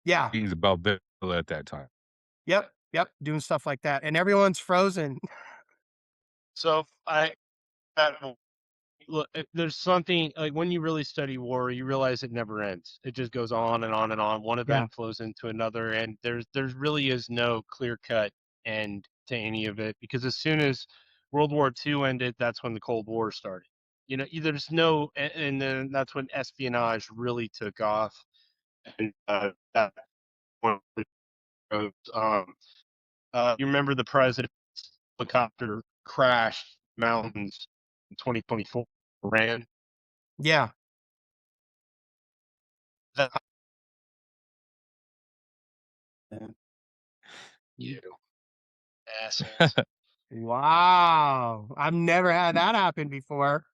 Yeah. things about Venezuela at that time. Yep. Yep. Doing stuff like that. And everyone's frozen. So that look, there's something like when you really study war, you realize it never ends. It just goes on and on and on. One Yeah. event flows into another, and there's really is no clear cut end to any of it because as soon as World War II ended, that's when the Cold War started. There's no, and then that's when espionage really took off, and that one. You remember the president's helicopter crashed mountains in 2024, Iran. Yeah. That you assholes. Wow. I've never had that happen before.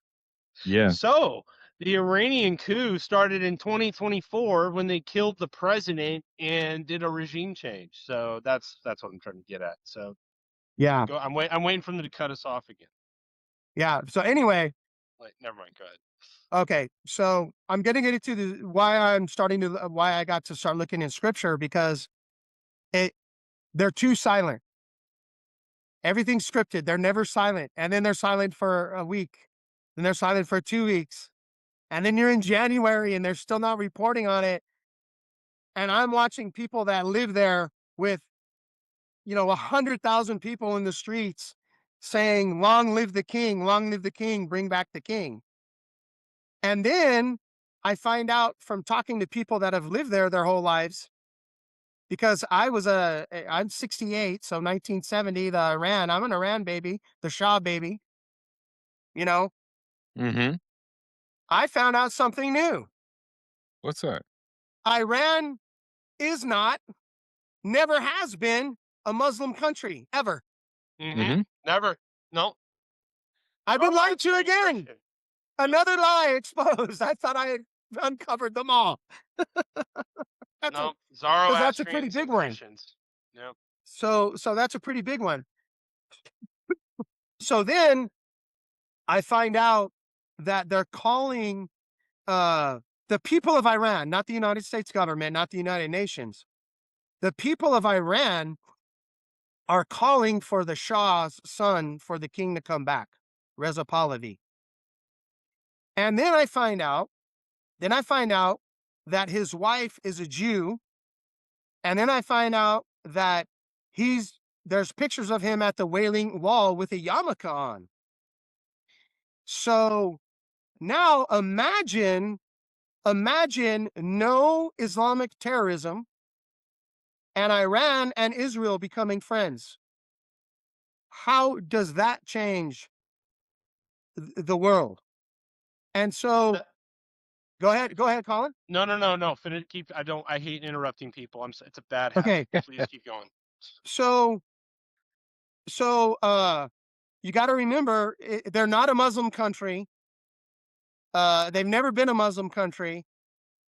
Yeah. So the Iranian coup started in 2024 when they killed the president and did a regime change. So that's what I'm trying to get at. So Yeah. I'm waiting for them to cut us off again. Yeah. So anyway, Like, never mind. Go ahead. okay. So I'm getting into why I got to start looking in scripture because they're too silent. Everything's scripted. They're never silent. And then they're silent for a week. Then they're silent for 2 weeks. And then you're in January and they're still not reporting on it. And I'm watching people that live there with, 100,000 people in the streets saying, long live the king, bring back the king. And then I find out from talking to people that have lived there their whole lives, because I'm 68, so 1970, I'm an Iran baby, the Shah baby, you know, Mm-hmm. I found out something new. What's that? Iran is not, never has been a Muslim country ever. Mm-hmm. Never. No. I've been Oh, lied to that's again. Christian. Another lie exposed. I thought I had uncovered them all. That's No. because that's a pretty Zoroastrians big and one. Christians. Yeah. So that's a pretty big one. So then I find out that they're calling the people of Iran, not the United States government, not the United Nations. The people of Iran are calling for the Shah's son, for the king to come back, Reza Pahlavi. And then I find out that his wife is a Jew. And then I find out that there's pictures of him at the Wailing Wall with a yarmulke on. So now imagine no Islamic terrorism and Iran and Israel becoming friends. How does that change the world? And so go ahead, Colin. No. Finish. Keep. I hate interrupting people. It's a bad habit. Okay. Please keep going. So you got to remember, they're not a Muslim country. They've never been a Muslim country.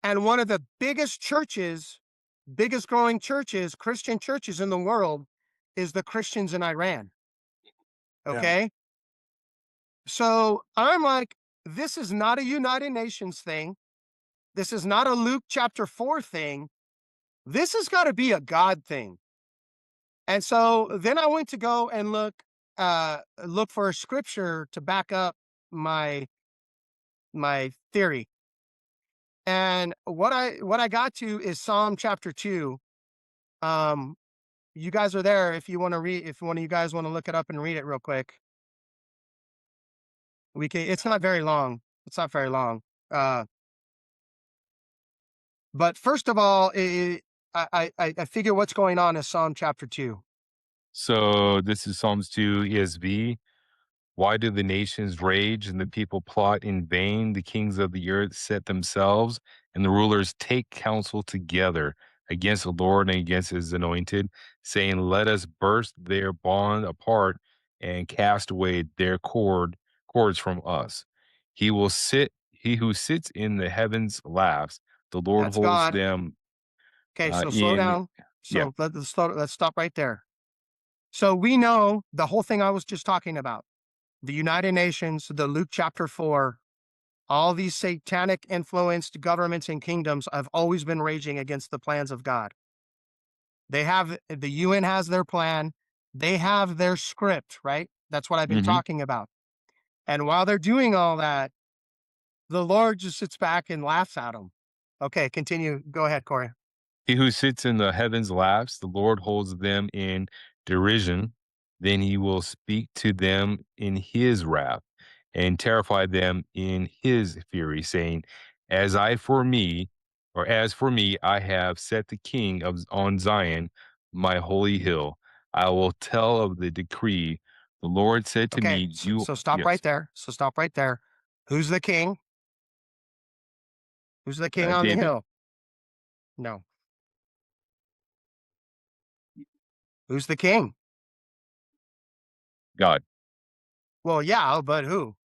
And one of the biggest growing churches, Christian churches in the world, is the Christians in Iran. Okay. So I'm like, this is not a United Nations thing. This is not a Luke chapter 4 thing. This has got to be a God thing. And so then I went to go and look for a scripture to back up my theory. And what I got to is Psalm chapter 2. You guys are there if you want to read, if one of you guys want to look it up and read it real quick. We can, it's not very long. It's not very long. But first of all, I figure what's going on is Psalm chapter 2. So this is Psalms 2 ESV. Why do the nations rage and the people plot in vain? The kings of the earth set themselves, and the rulers take counsel together against the Lord and against his anointed, saying, let us burst their bond apart and cast away their cords from us. He who sits in the heavens laughs. The Lord That's holds God. them Okay, so slow in. down. Yeah. So let's stop right there. So we know the whole thing I was just talking about. The United Nations, the Luke chapter 4, all these satanic influenced governments and kingdoms have always been raging against the plans of God. The UN has their plan. They have their script, right? That's what I've been talking about. And while they're doing all that, the Lord just sits back and laughs at them. Okay, continue. Go ahead, Corey. He who sits in the heavens laughs, the Lord holds them in derision. Then he will speak to them in his wrath and terrify them in his fury, saying, as for me, I have set the king on Zion, my holy hill. I will tell of the decree. The Lord said to Okay, me, so stop right there. Who's the king? Who's the king on the David, hill? No. Who's the king? God, Well, yeah, but who?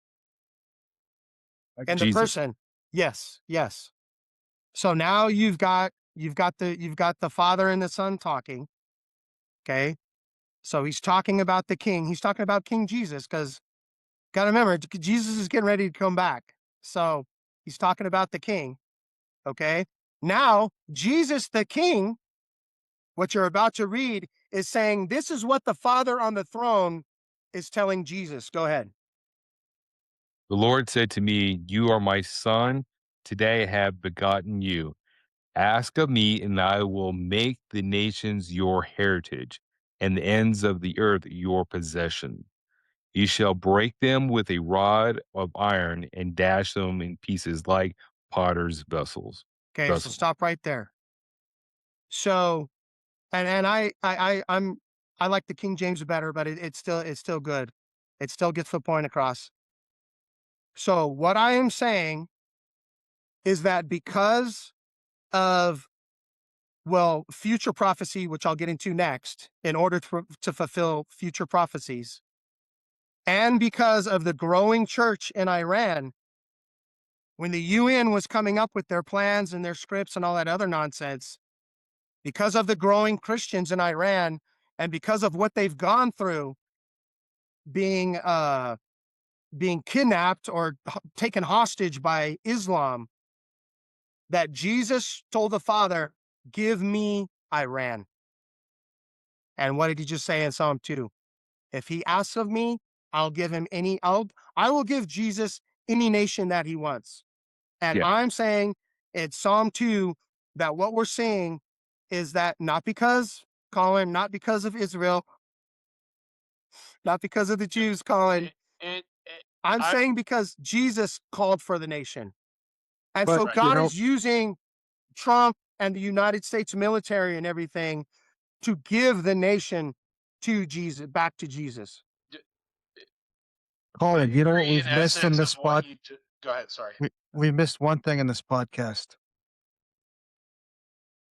And the Jesus. person. Yes. So now you've got the Father and the Son talking. Okay. So he's talking about the king. He's talking about King Jesus, because got to remember, Jesus is getting ready to come back. So he's talking about the king. Okay. Now, Jesus the king, what you're about to read, is saying this is what the Father on the throne is telling Jesus. Go ahead. The Lord said to me, you are my son. Today I have begotten you. Ask of me, and I will make the nations your heritage, and the ends of the earth your possession. You shall break them with a rod of iron and dash them in pieces like potter's vessels. Okay, so stop right there. So, and I like the King James better, but it's still good. It still gets the point across. So what I am saying is that because of, well, future prophecy, which I'll get into next, in order to fulfill future prophecies, and because of the growing church in Iran, when the UN was coming up with their plans and their scripts and all that other nonsense, because of the growing Christians in Iran and because of what they've gone through being being kidnapped or taken hostage by Islam, that Jesus told the Father, "Give me Iran." And what did he just say in Psalm 2? If he asks of me, I'll give him I will give Jesus any nation that he wants. And Yeah. I'm saying in Psalm 2 that what we're seeing is that not because, Colin, not because of Israel, not because of the Jews, Colin. I'm I saying because Jesus called for the nation. And so But, Right. you God know, is using Trump and the United States military and everything to give the nation to Jesus, back to Jesus. Colin, you know what agree in we've missed in essence of this what you go ahead, sorry. we missed one thing in this podcast.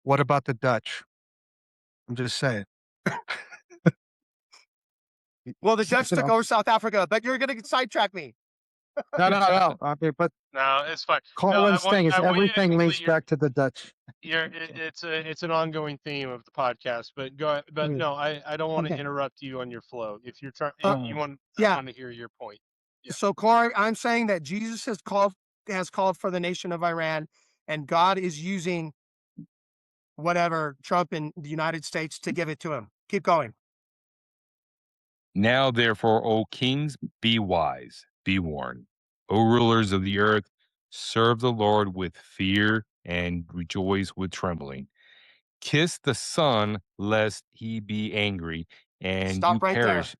What about the Dutch? I'm just saying. Well, the Dutch You took know, over South Africa, but you're going to sidetrack me. no. I mean, but No, it's fine. No, Colin's thing is I want you to everything links complete your back to the Dutch. it's an ongoing theme of the podcast, but Mm. no, I don't want to Okay. interrupt you on your flow. If you're trying, Uh, I yeah. want to hear your point. Yeah. So, Corey, I'm saying that Jesus has called for the nation of Iran, and God is using whatever Trump in the United States to give it to him. Keep going. Now, therefore, O kings, be wise, be warned. O rulers of the earth, serve the Lord with fear and rejoice with trembling. Kiss the Son, lest he be angry and you Stop right there. perish.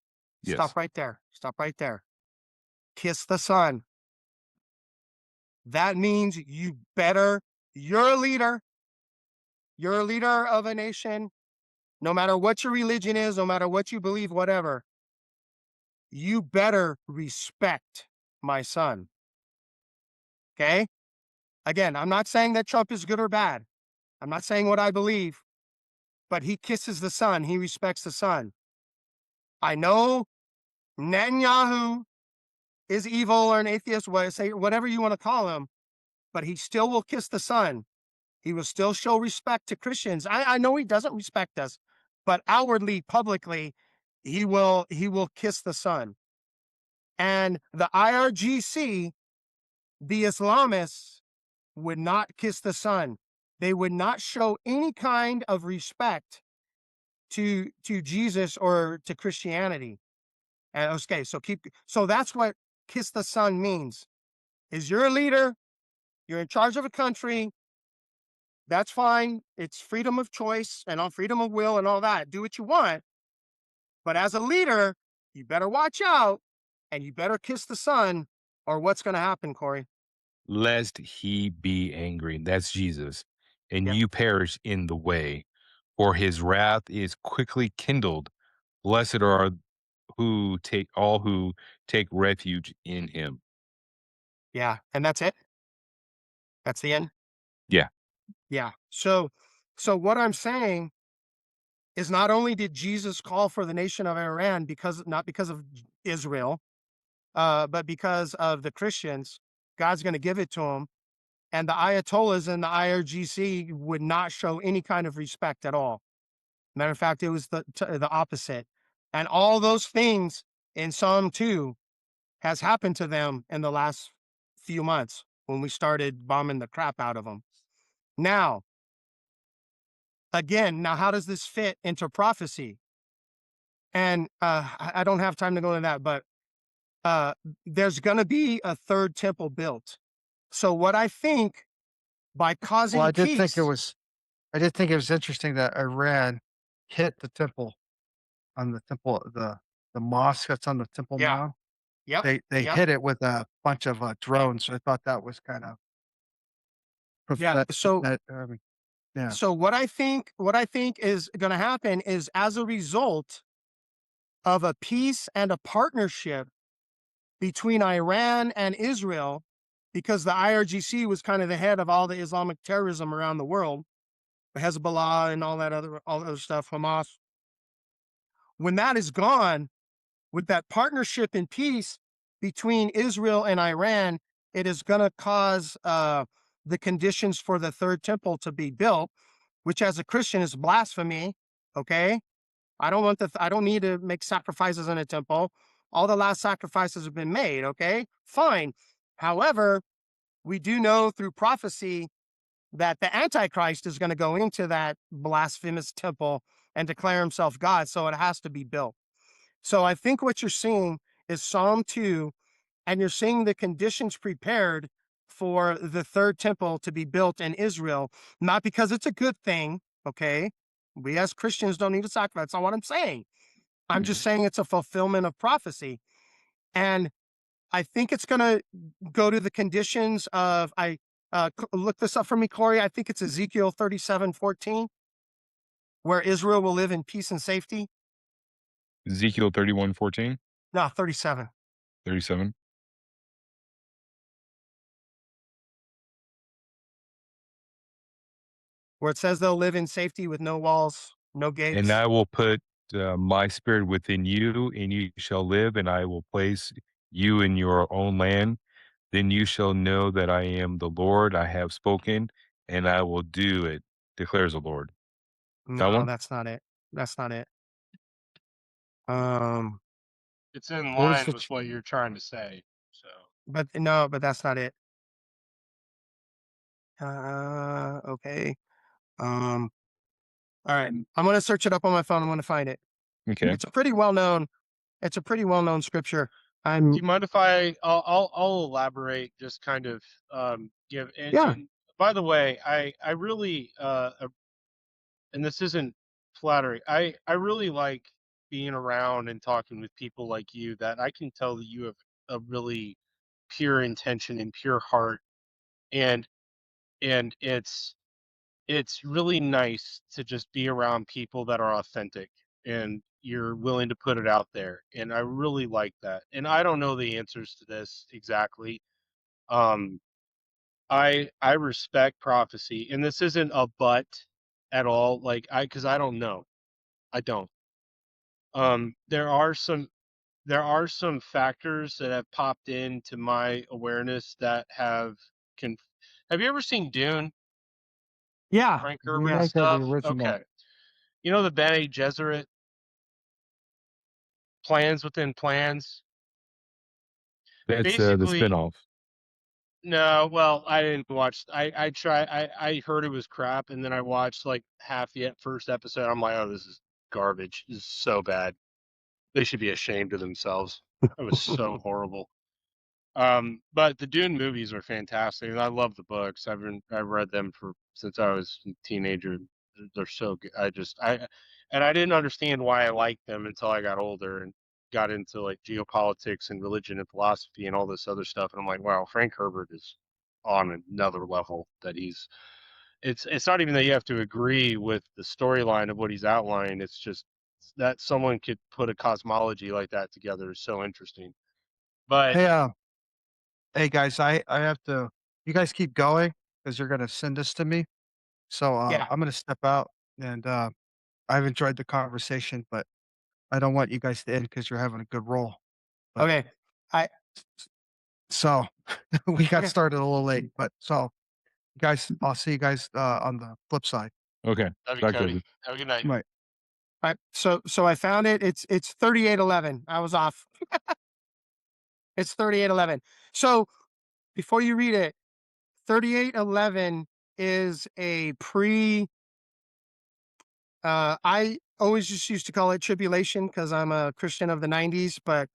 Stop Yes. right there. Stop right there. Kiss the Son. That means you're a leader. You're a leader of a nation. No matter what your religion is, no matter what you believe, whatever, you better respect my son. Okay? Again, I'm not saying that Trump is good or bad. I'm not saying what I believe, but he kisses the son. He respects the son. I know Netanyahu is evil or an atheist, say whatever you want to call him, but he still will kiss the son. He will still show respect to Christians. I know he doesn't respect us, but outwardly, publicly, he will kiss the son. And the IRGC, the Islamists, would not kiss the son. They would not show any kind of respect to Jesus or to Christianity. And okay, so that's what kiss the son means. Is you're a leader, you're in charge of a country, that's fine. It's freedom of choice and on freedom of will and all that. Do what you want. But as a leader, you better watch out and you better kiss the son, or what's going to happen, Corey? Lest he be angry. That's Jesus. And Yep. you perish in the way, for his wrath is quickly kindled. Blessed are who take refuge in him. Yeah. And that's it. That's the end. Yeah. Yeah. So what I'm saying is not only did Jesus call for the nation of Iran not because of Israel, but because of the Christians, God's going to give it to them. And the Ayatollahs and the IRGC would not show any kind of respect at all. Matter of fact, it was the opposite. And all those things in Psalm 2 has happened to them in the last few months when we started bombing the crap out of them. Now, how does this fit into prophecy? And I don't have time to go into that, but there's going to be a third temple built. So what I think by causing well, peace, I did think it was interesting that Iran hit the temple the mosque that's on the Temple yeah, Mount. yep, They yep, hit it with a bunch of drones. So I thought that was kind of yeah. yeah. So what I think is going to happen is, as a result of a peace and a partnership between Iran and Israel, because the IRGC was kind of the head of all the Islamic terrorism around the world, Hezbollah and all that other stuff, Hamas. When that is gone, with that partnership in peace between Israel and Iran, it is going to cause the conditions for the third temple to be built, which as a Christian is blasphemy. Okay, I don't need to make sacrifices in a temple. All the last sacrifices have been made. Okay, fine. However, we do know through prophecy that the Antichrist is going to go into that blasphemous temple and declare himself God. So it has to be built. So I think what you're seeing is Psalm 2, and you're seeing the conditions prepared for the third temple to be built in Israel, not because it's a good thing. Okay. We as Christians don't need to sacrifice. That's not what I'm saying. I'm just saying it's a fulfillment of prophecy. And I think it's going to go to the conditions of, look this up for me, Corey. I think it's Ezekiel 37:14, where Israel will live in peace and safety. Ezekiel 31:14, No, 37. 37. Where it says they'll live in safety with no walls, no gates. And I will put my spirit within you, and you shall live, and I will place you in your own land. Then you shall know that I am the Lord. I have spoken, and I will do it, declares the Lord. That No, one? that's not it. That's not it. It's in What is line the with what you're trying to say. So But no, but that's not it. Okay. All right. I'm gonna search it up on my phone. I'm gonna find it. Okay. It's a pretty well known scripture. do you mind if I'll elaborate, just kind of give Yeah. and by the way, I really and this isn't flattery. I really like being around and talking with people like you, that I can tell that you have a really pure intention and pure heart, and and it's really nice to just be around people that are authentic and you're willing to put it out there, and I really like that. And I don't know the answers to this exactly. um I respect prophecy, and this isn't a but at all, like because I don't know. I don't. There are some factors that have popped into my awareness that can have you ever seen Dune? Yeah. Frank Herbert Yeah. Franco, the stuff? original? Okay. You know the Bene Gesserit, plans within plans? That's the Basically, spinoff. no, well, I didn't watch. I heard it was crap, and then I watched like half the first episode. I'm like, oh, this is garbage. This is so bad. They should be ashamed of themselves. It was so horrible. But the Dune movies are fantastic, and I love the books. I've read them since I was a teenager. They're so good. And I didn't understand why I liked them until I got older and got into like geopolitics and religion and philosophy and all this other stuff. And I'm like, wow, Frank Herbert is on another level. It's not even that you have to agree with the storyline of what he's outlining. It's just that someone could put a cosmology like that together is so interesting. But Hey, hey guys, I have to. You guys keep going because you're gonna send this to me. So Yeah. I'm gonna step out, and I've enjoyed the conversation, but I don't want you guys to end because you're having a good roll. But Okay. I so we got okay. started a little late, but so guys, I'll see you guys on the flip side. Okay. love you, Back Cody. over. Have a good night. Right. All right. So I found it. It's 38:11. I was off. It's 38:11. So before you read it, 38:11 is a I always just used to call it tribulation because I'm a Christian of the 90s, but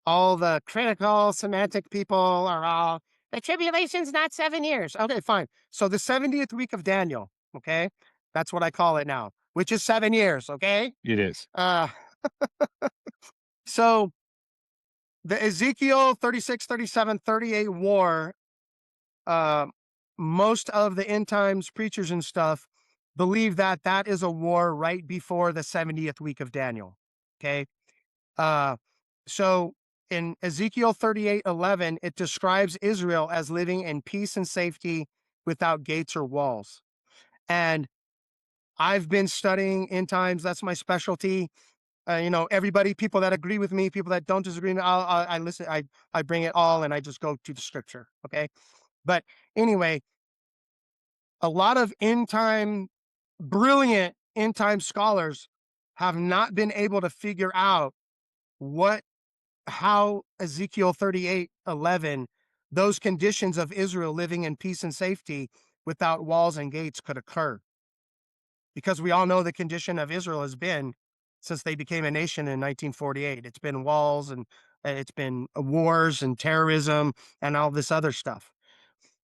all the critical semantic people are all, the tribulation's not 7 years. Okay, fine. So the 70th week of Daniel, okay? That's what I call it now, which is 7 years, okay? It is. Uh, so the Ezekiel 36, 37, 38 war, uh, most of the end times preachers and stuff believe that that is a war right before the 70th week of Daniel. Okay. Uh, so in Ezekiel 38:11, it describes Israel as living in peace and safety without gates or walls. And I've been studying end times. That's my specialty. Everybody, people that agree with me, people that don't disagree with me, I listen. I bring it all, and I just go to the scripture. Okay, but anyway, a lot of brilliant end time scholars have not been able to figure out what how Ezekiel 38:11, those conditions of Israel living in peace and safety without walls and gates could occur. Because we all know the condition of Israel has been since they became a nation in 1948. It's been walls and it's been wars and terrorism and all this other stuff.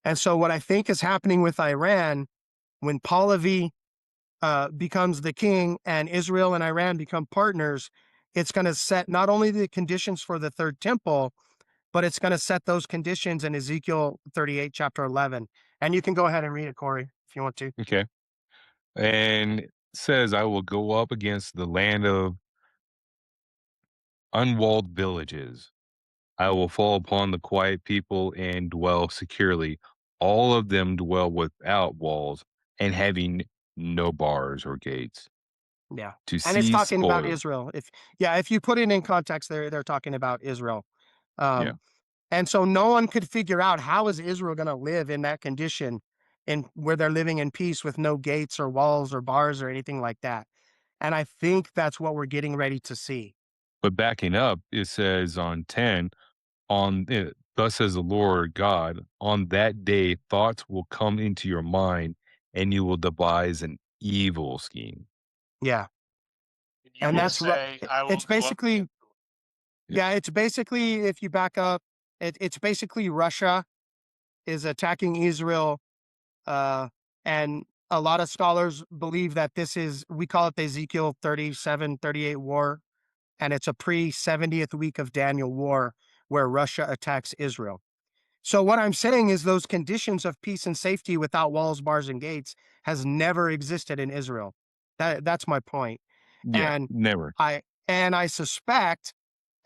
And so, what I think is happening with Iran when Pahlavi becomes the king and Israel and Iran become partners, it's going to set not only the conditions for the third temple, but it's going to set those conditions in Ezekiel 38, chapter 11. And you can go ahead and read it, Corey, if you want to. Okay. And it says, I will go up against the land of unwalled villages. I will fall upon the quiet people and dwell securely. All of them dwell without walls and having no bars or gates Yeah. to And it's seize talking about spoil. Israel. If you put it in context, they're talking about Israel. Yeah. And so no one could figure out how is Israel going to live in that condition in where they're living in peace with no gates or walls or bars or anything like that. And I think that's what we're getting ready to see. But backing up, it says on 10, thus says the Lord God, on that day thoughts will come into your mind and you will devise an evil scheme. Yeah. You And will that's right. say, I will It's go up basically, against the Yeah. yeah, it's basically, if you back up, it's basically Russia is attacking Israel. And a lot of scholars believe that we call it the Ezekiel 37-38 war. And it's a pre 70th week of Daniel war where Russia attacks Israel. So what I'm saying is those conditions of peace and safety without walls, bars, and gates has never existed in Israel. That's my point. Yeah. And Never. I suspect,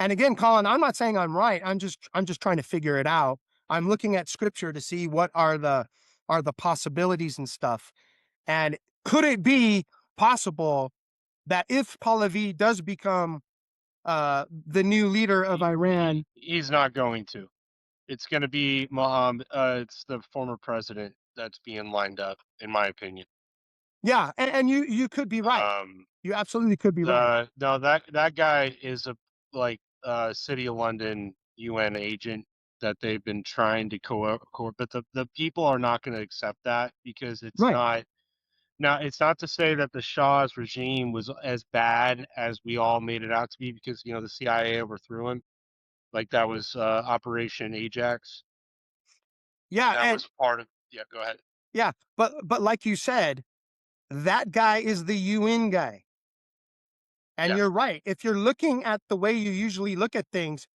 and again, Colin, I'm not saying I'm right. I'm just trying to figure it out. I'm looking at scripture to see what are the possibilities and stuff. And could it be possible that if Pahlavi does become the new leader of Iran? He's not going to. It's going to be it's the former president that's being lined up, in my opinion. Yeah, and you could be right. Um, You absolutely could be right. no, that guy is a City of London UN agent that they've been trying to but the people are not going to accept that because it's Right. not. Now, it's not to say that the Shah's regime was as bad as we all made it out to be because the CIA overthrew him. Like that was Operation Ajax. Yeah, That and was part of. Yeah, go ahead. yeah, but like you said, that guy is the UN guy. And Yeah. you're right. If you're looking at the way you usually look at things,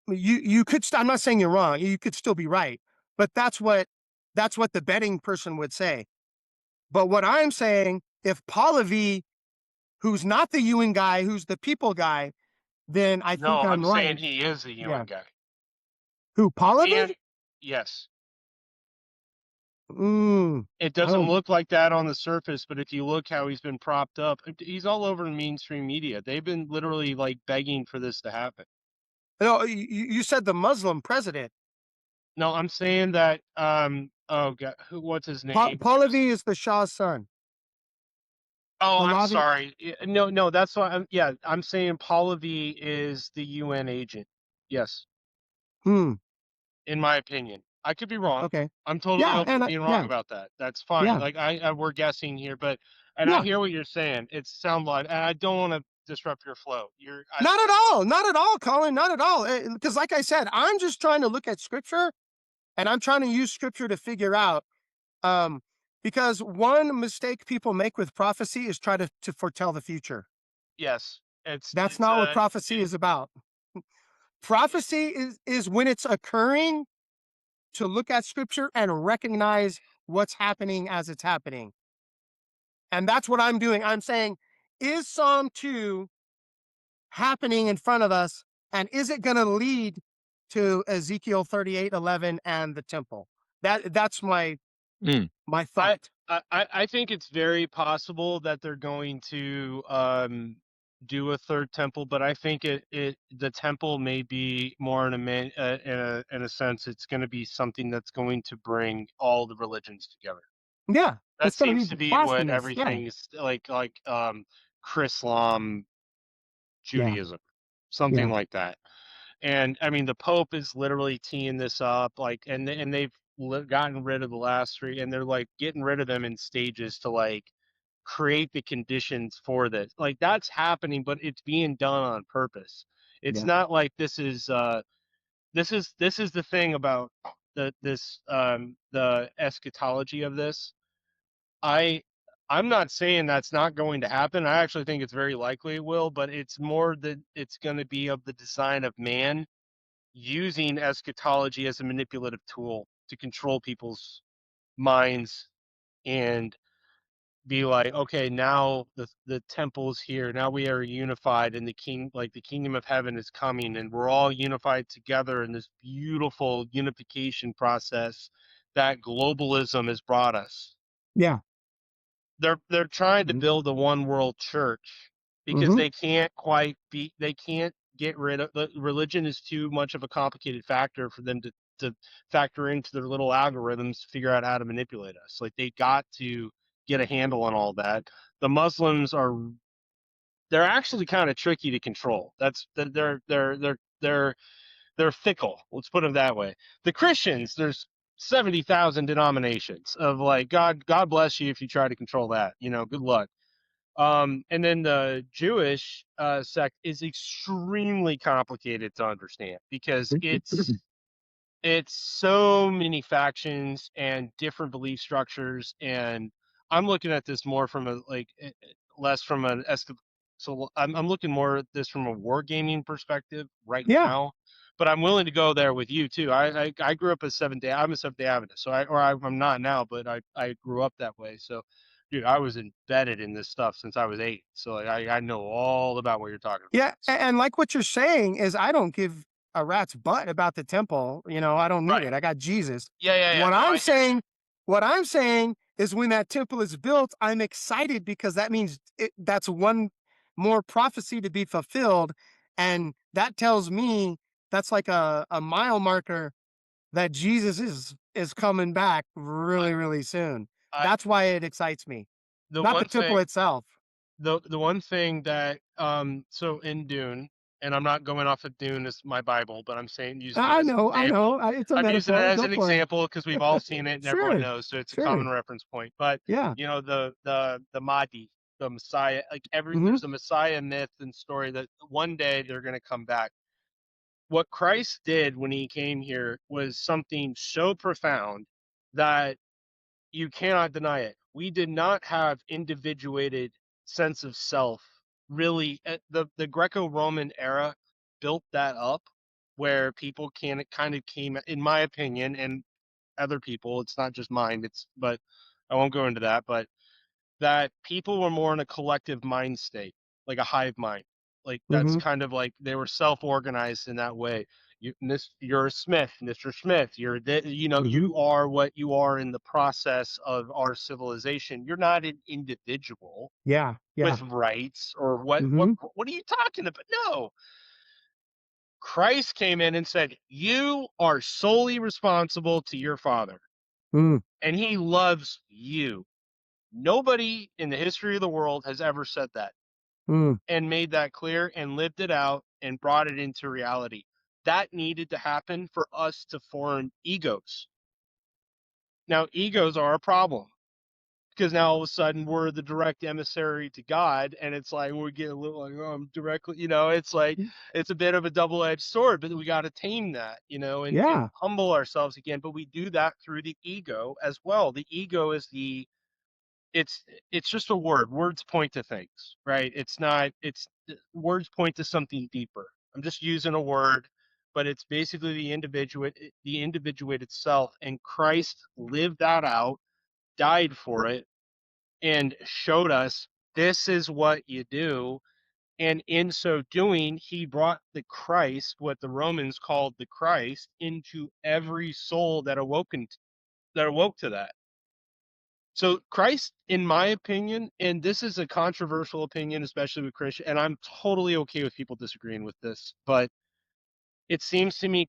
you could I'm not saying you're wrong. You could still be right. But that's what the betting person would say. But what I'm saying, if Pahlavi, who's not the UN guy, who's the people guy, then I No, think I'm I'm saying right. he is the Yeah. UN guy. Who, Pahlavi? And yes, it I doesn't don't look like that on the surface, but if you look how he's been propped up, he's all over mainstream media. They've been literally like begging for this to happen. No, you said the Muslim president. No, I'm saying that oh god, what's his name? Pahlavi is the Shah's son. Oh, I'm Pahlavi. sorry. No, that's why I'm saying Pahlavi is the UN agent. Yes, Hmm. in my opinion. I could be wrong. Okay. I'm totally Yeah, open to being wrong yeah, about that. That's fine. yeah, Like we're guessing here, but and I yeah. hear what you're saying. It sounds like, and I don't want to disrupt your flow. Not at all. Not at all, Colin. Not at all. Because, like I said, I'm just trying to look at scripture, and I'm trying to use scripture to figure out. Um, because one mistake people make with prophecy is try to foretell the future. yes, That's not what prophecy is about. Prophecy is when it's occurring to look at scripture and recognize what's happening as it's happening. And that's what I'm doing. I'm saying, is Psalm 2 happening in front of us And is it going to lead to Ezekiel 38:11 and the temple? That's my Mm. thought. I think it's very possible that they're going to do a third temple, but I think the temple may be more in a sense it's going to be something that's going to bring all the religions together. Yeah, That it's going to seems be to be what blasphemous. Yeah, everything is like Chrislam, yeah, Judaism, something yeah, like that. And I mean, the Pope is literally teeing this up, like, and they've gotten rid of the last three, and they're like getting rid of them in stages to like create the conditions for this. Like that's happening, but it's being done on purpose. It's yeah, not like this is the thing about the eschatology of this. I I'm not saying that's not going to happen. I actually think it's very likely it will, but it's more that it's going to be of the design of man using eschatology as a manipulative tool to control people's minds and be like, okay, now the temple's here. Now we are unified, and the kingdom of heaven is coming, and we're all unified together in this beautiful unification process that globalism has brought us. yeah. They're trying to Mhm, build a one world church because mhm. they can't get rid of religion is too much of a complicated factor for them to factor into their little algorithms to figure out how to manipulate us. Like they got to get a handle on all that. The Muslims they're actually kind of tricky to control. They're fickle. Let's put it that way. The Christians, there's 70,000 denominations of like God bless you if you try to control that. You know, good luck. And then the Jewish sect is extremely complicated to understand because it's so many factions and different belief structures, and I'm looking at this more from a less from an so I'm looking more at this from a wargaming perspective right Yeah, now, but I'm willing to go there with you too. I grew up as I'm a Seventh Day Adventist, so I'm not now, but I grew up that way. So dude, I was embedded in this stuff since I was 8, so like, I know all about what you're talking about. yeah. And like what you're saying is, I don't give a rat's butt about the temple. I don't need Right. it. I got Jesus. Yeah. What No, I'm I hear you. saying, what I'm saying is, when that temple is built, I'm excited because that means that's one more prophecy to be fulfilled, and that tells me that's like a mile marker that Jesus is coming back I, really, really soon. I That's why it excites me, the not the one temple thing itself. the one thing that so in Dune, and I'm not going off of Dune as my Bible, but I'm saying using it I as an know, I example. know. It's a I'm using it metaphor. as Go an for it. example because we've all seen it and everyone Sure, knows, so it's a sure. common reference point. But Yeah. you know the Mahdi, the Messiah, Mhm. there's a Messiah myth and story that one day they're going to come back. What Christ did when he came here was something so profound that you cannot deny it. We did not have individuated sense of self. Really, the Greco-Roman era built that up, where people can kind of came, in my opinion, and other people. It's not just mine. But I won't go into that. But that people were more in a collective mind state, like a hive mind. Like that's Mhm. kind of like they were self-organized in that way. You're a Smith, Mr. Smith. Mhm. You are what you are in the process of our civilization. You're not an individual Yeah, yeah. with rights or what. What? Mhm. What are you talking about? No, Christ came in and said, "You are solely responsible to your Father, Mm, and He loves you." Nobody in the history of the world has ever said that mm. and made that clear and lived it out and brought it into reality. That needed to happen for us to form egos. Now, egos are a problem because now all of a sudden we're the direct emissary to God, and it's like we get a little like, oh, I'm directly, it's like it's a bit of a double-edged sword, but we got to tame that, and Yeah. humble ourselves again. But we do that through the ego as well. The ego is it's it's just a word. Words point to things, right? It's not it's Words point to something deeper. I'm just using a word, but it's basically the individuated self, and Christ lived that out, died for it, and showed us this is what you do. And in so doing, he brought the Christ, what the Romans called the Christ, into every soul that awoke to that. So Christ, in my opinion, and this is a controversial opinion, especially with Christian, and I'm totally okay with people disagreeing with this, but it seems to me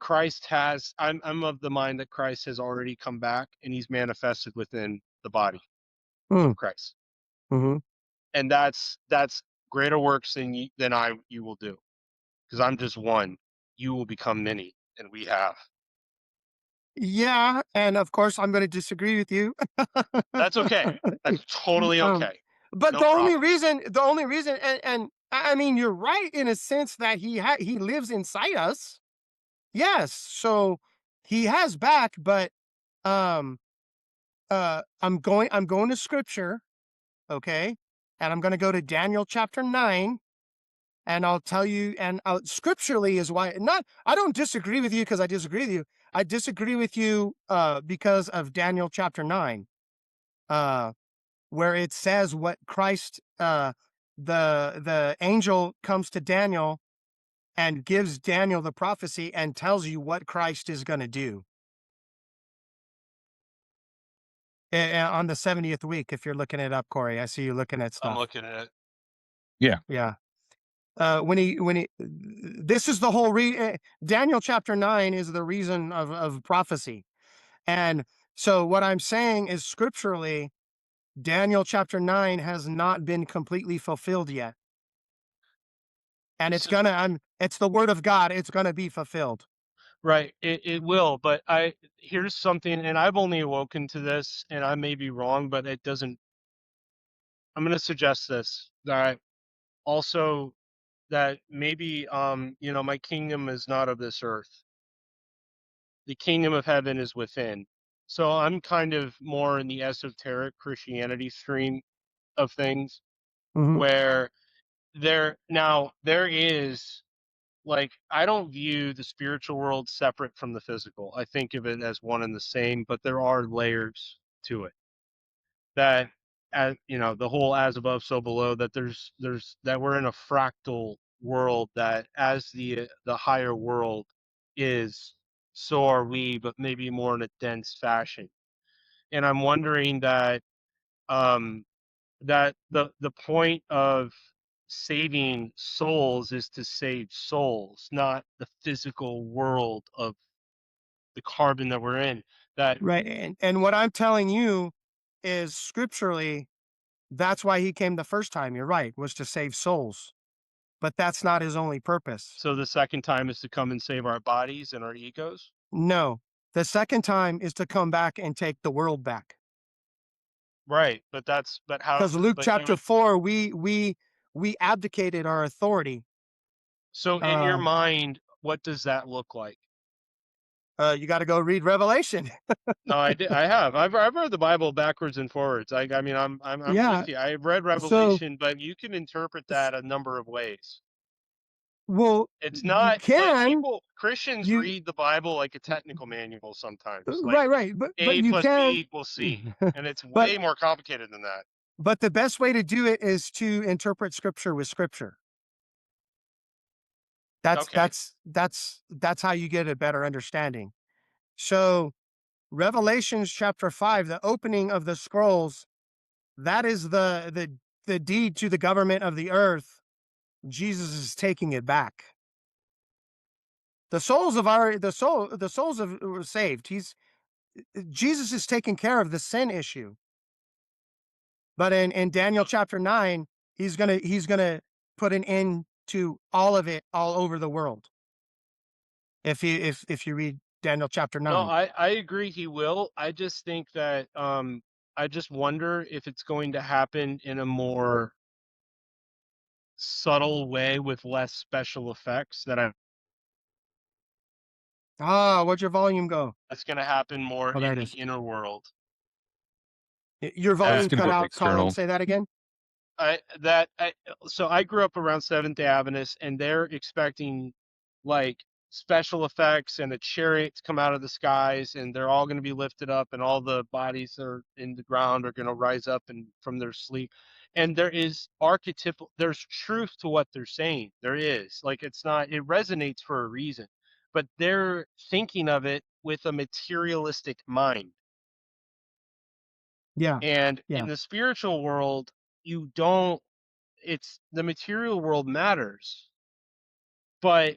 I'm of the mind that Christ has already come back and he's manifested within the body Mm, of Christ. mhm. And that's greater works than you will do. Because I'm just one. You will become many, and we have. Yeah, and of course, I'm going to disagree with you. That's okay. That's totally um, okay. but No problem. the only reason, and I mean, you're right in a sense that he lives inside us. Yes, so he has back, but um, I'm going to Scripture, okay, and I'm going to go to Daniel chapter 9. And I'll tell you, and scripturally is why not. I don't disagree with you because I disagree with you. I disagree with you because of Daniel chapter 9, uh, where it says what Christ, the angel comes to Daniel and gives Daniel the prophecy and tells you what Christ is going to do on the 70th week. If you're looking it up, Corey, I see you looking at I'm stuff. looking at it. Yeah. Yeah. This is the whole Daniel chapter 9 is the reason of prophecy. And so what I'm saying is scripturally, Daniel chapter 9 has not been completely fulfilled yet. And So, it's the word of God. It's going to be fulfilled. right, it will. But here's something, and I've only awoken to this, and I may be wrong, but it doesn't. I'm going to suggest this that also that maybe my kingdom is not of this earth. The kingdom of heaven is within. So I'm kind of more in the esoteric Christianity stream of things Mhm. where there is, like, I don't view the spiritual world separate from the physical. I think of it as one and the same, but there are layers to it that, as the whole as above so below, that there's that we're in a fractal world, that as the higher world is, so are we, but maybe more in a dense fashion. And I'm wondering um that the point of saving souls is to save souls, not the physical world of the carbon that we're in. That Right. And what I'm telling you is scripturally, that's why he came the first time. You're right, was to save souls. But that's not his only purpose. So the second time is to come and save our bodies and our egos. No, the second time is to come back and take the world back. Right, but how? Because Luke But chapter 4, we abdicated our authority. so in your Uh, mind, what does that look like? you got to go read Revelation. No, I did. I've read the Bible backwards and forwards. I mean, I'm Yeah. with you. I've read So, Revelation, but you can interpret that a number of ways. well, It's you not like can Christians you read the Bible like a technical manual sometimes, like right, but A you plus can, B equals C, and it's but way more complicated than that. the best way to do it is to interpret scripture with scripture. Okay. That's how you get a better understanding. So Revelations chapter 5, the opening of the scrolls, that is the deed to the government of the earth. Jesus is taking it back. The souls of were saved. Jesus is taking care of the sin issue. But in Daniel chapter 9, he's gonna put an end to all of it all over the world. If you read Daniel chapter No, 9. I agree he will. I just think that I just wonder if it's going to happen in a more subtle way with less special effects, Where'd your volume go? that's going to happen more Oh, there in it the is. inner world. Your It's volume That going to cut go out, Colin. external. Say that again. I that I so I grew up around Seventh-day Adventist, and they're expecting, like, special effects and a chariot to come out of the skies, and they're all going to be lifted up, and all the bodies that are in the ground are going to rise up and from their sleep. And there is archetypal, there's truth to what they're saying. There is. Like, it's not, it resonates for a reason, but they're thinking of it with a materialistic mind. Yeah. And Yeah. in the spiritual world, you don't, it's the material world matters, but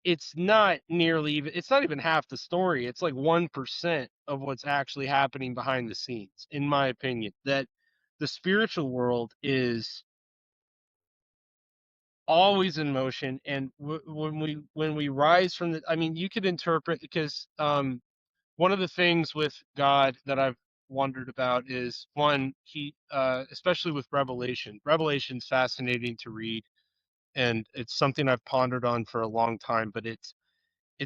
it's not nearly even, it's not even half the story. It's like 1% of what's actually happening behind the scenes, in my opinion. That the spiritual world is always in motion, and when we rise from the, I mean, you could interpret, because one of the things with God that I've wondered about is, one, he especially with Revelation's fascinating to read, and it's something I've pondered on for a long time, but it's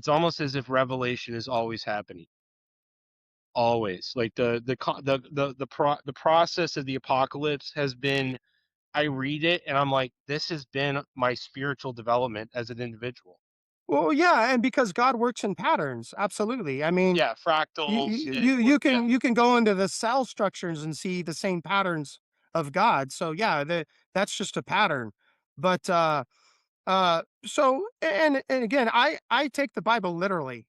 almost as if revelation is always happening, always. Like the process of the apocalypse has been, I read it and I'm like, this has been my spiritual development as an individual. Well, yeah, and because God works in patterns, absolutely. I mean, Yeah, fractals. Yeah, you can go into the cell structures and see the same patterns of God. So yeah, that's just a pattern. But so and again, I take the Bible literally.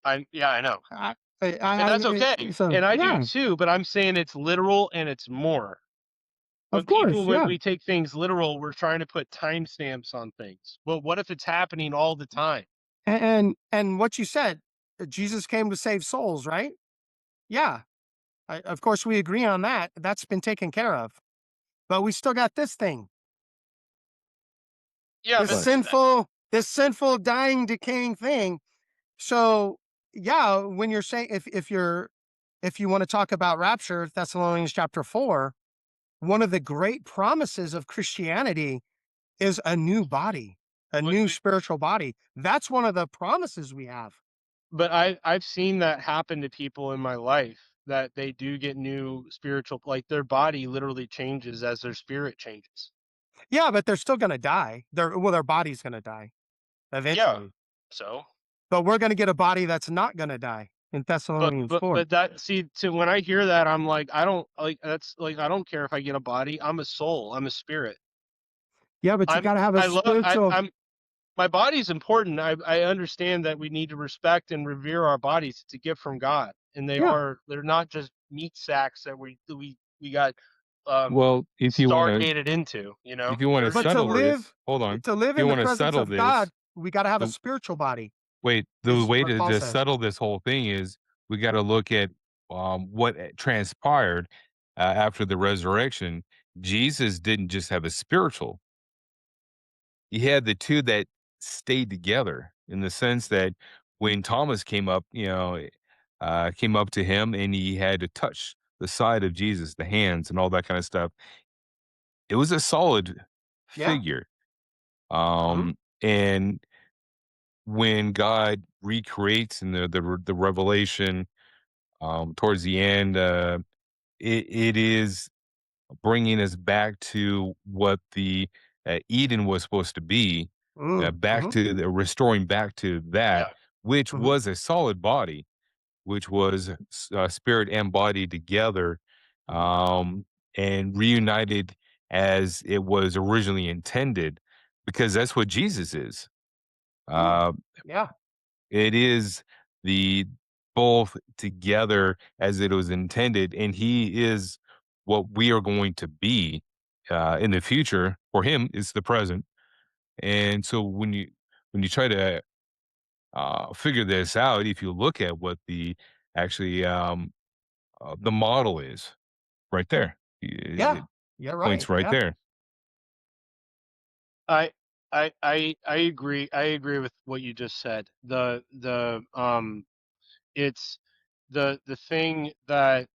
I know, I and that's okay, so and I do yeah, too. But I'm saying it's literal and it's more. of But people, course, when yeah. we take things literal, we're trying to put timestamps on things. Well, what if it's happening all the time? And what you said, Jesus came to save souls, right? Yeah. Of course, we agree on that. That's been taken care of. But we still got this thing, Yeah, but this sinful, dying, decaying thing. So yeah, when you're saying if you want to talk about rapture, Thessalonians chapter 4, one of the great promises of Christianity is a new body, a new spiritual body. That's one of the promises we have. but I've seen that happen to people in my life, that they do get new spiritual, like their body literally changes as their spirit changes. Yeah, but they're still gonna die. Their body's gonna die Yeah. eventually. So, But we're gonna get a body that's not gonna die in Thessalonians 4. but that, see, to when I hear that, I'm like, I don't like, that's like, I don't care if I get a body. I'm a soul. I'm a spirit. Yeah, but you I'm gotta have a I love spiritual. I'm My body's important. I understand that we need to respect and revere our bodies. It's a gift from God, and Yeah. they're not just meat sacks that we got Well, stargated into. if you want to They're But settle this, hold on. to If live you in the want to presence settle of God, this, we gotta have a the spiritual body, wait, the is way what to Paul just says. settle this whole thing is we got to look at what transpired after the resurrection. Jesus didn't just have a spiritual; he had the two that stayed together in the sense that when Thomas came up, came up to him and he had to touch the side of Jesus, the hands and all that kind of stuff. It was a solid Yeah. figure. Mhm. And when God recreates in the revelation towards the end, it is bringing us back to what the Eden was supposed to be, back Mhm. to the restoring back to that, Yeah. which Mhm. was a solid body, which was spirit and body together, um, and reunited as it was originally intended, because that's what Jesus is. Mm. Uh, Yeah. it is the both together as it was intended, and he is what we are going to be in the future. For him, it's the present. And so when you try to figure this out, if you look at what the actually the model is right there, Yeah. it Yeah, points right. right Yeah. there. I I agree. I agree with what you just said. It's the thing that,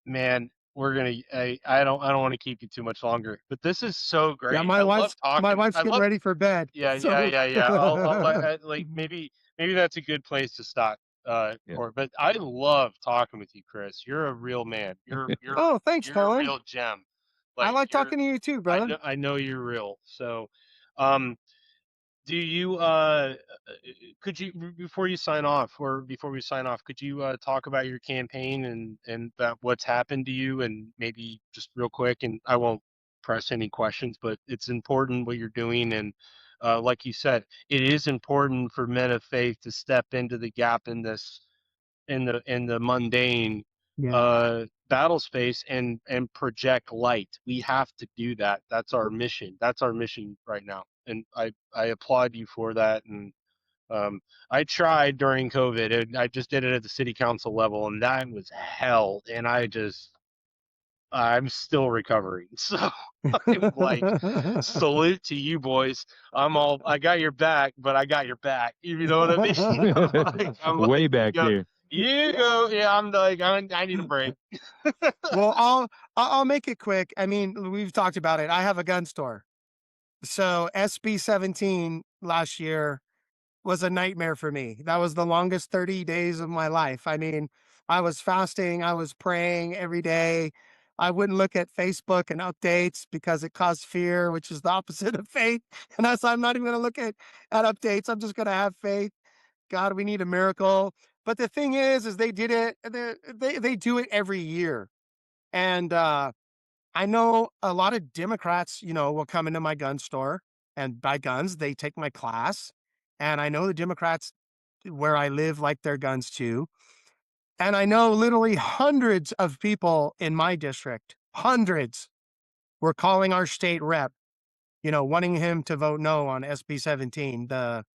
man, we're gonna, I don't want to keep you too much longer, but this is so Yeah, great. I love my talking. wife's I getting love ready for bed. So Yeah. Like, maybe that's a good place to stop. Yeah. But I love talking with you, Chris. You're a real man. Oh, thanks, You're a Colin. real gem. I Like, like talking to you too, brother. I know you're real. So, um, Do you could you before you sign off, or before we sign off, could you talk about your campaign and about what's happened to you, and maybe just real quick, and I won't press any questions, but it's important what you're doing, and like you said, it is important for men of faith to step into the gap in this, in the mundane Yeah. battle space, and project light. We have to do that. That's our mission. That's our mission right now, and I applaud you for that. And I tried during COVID, and I just did it at the city council level, and that was hell. And I'm still recovering. So I'm like, salute to you boys. I got your back, but I got your back. You know what I mean? I'm Way like, back there. you go. Yeah, I'm like, I need a break. Well, I'll make it quick. I mean, we've talked about it. I have a gun store. So SB 17 last year was a nightmare for me. That was the longest 30 days of my life. I mean, I was fasting, I was praying every day. I wouldn't look at Facebook and updates because it caused fear, which is the opposite of faith. And I'm not even going to look at updates. I'm just going to have faith. God, we need a miracle. But the thing is they did it. They do it every year. And I know a lot of Democrats, will come into my gun store and buy guns. They take my class. And I know the Democrats where I live like their guns too. And I know literally hundreds of people in my district, hundreds, were calling our state rep, wanting him to vote no on SB 17, the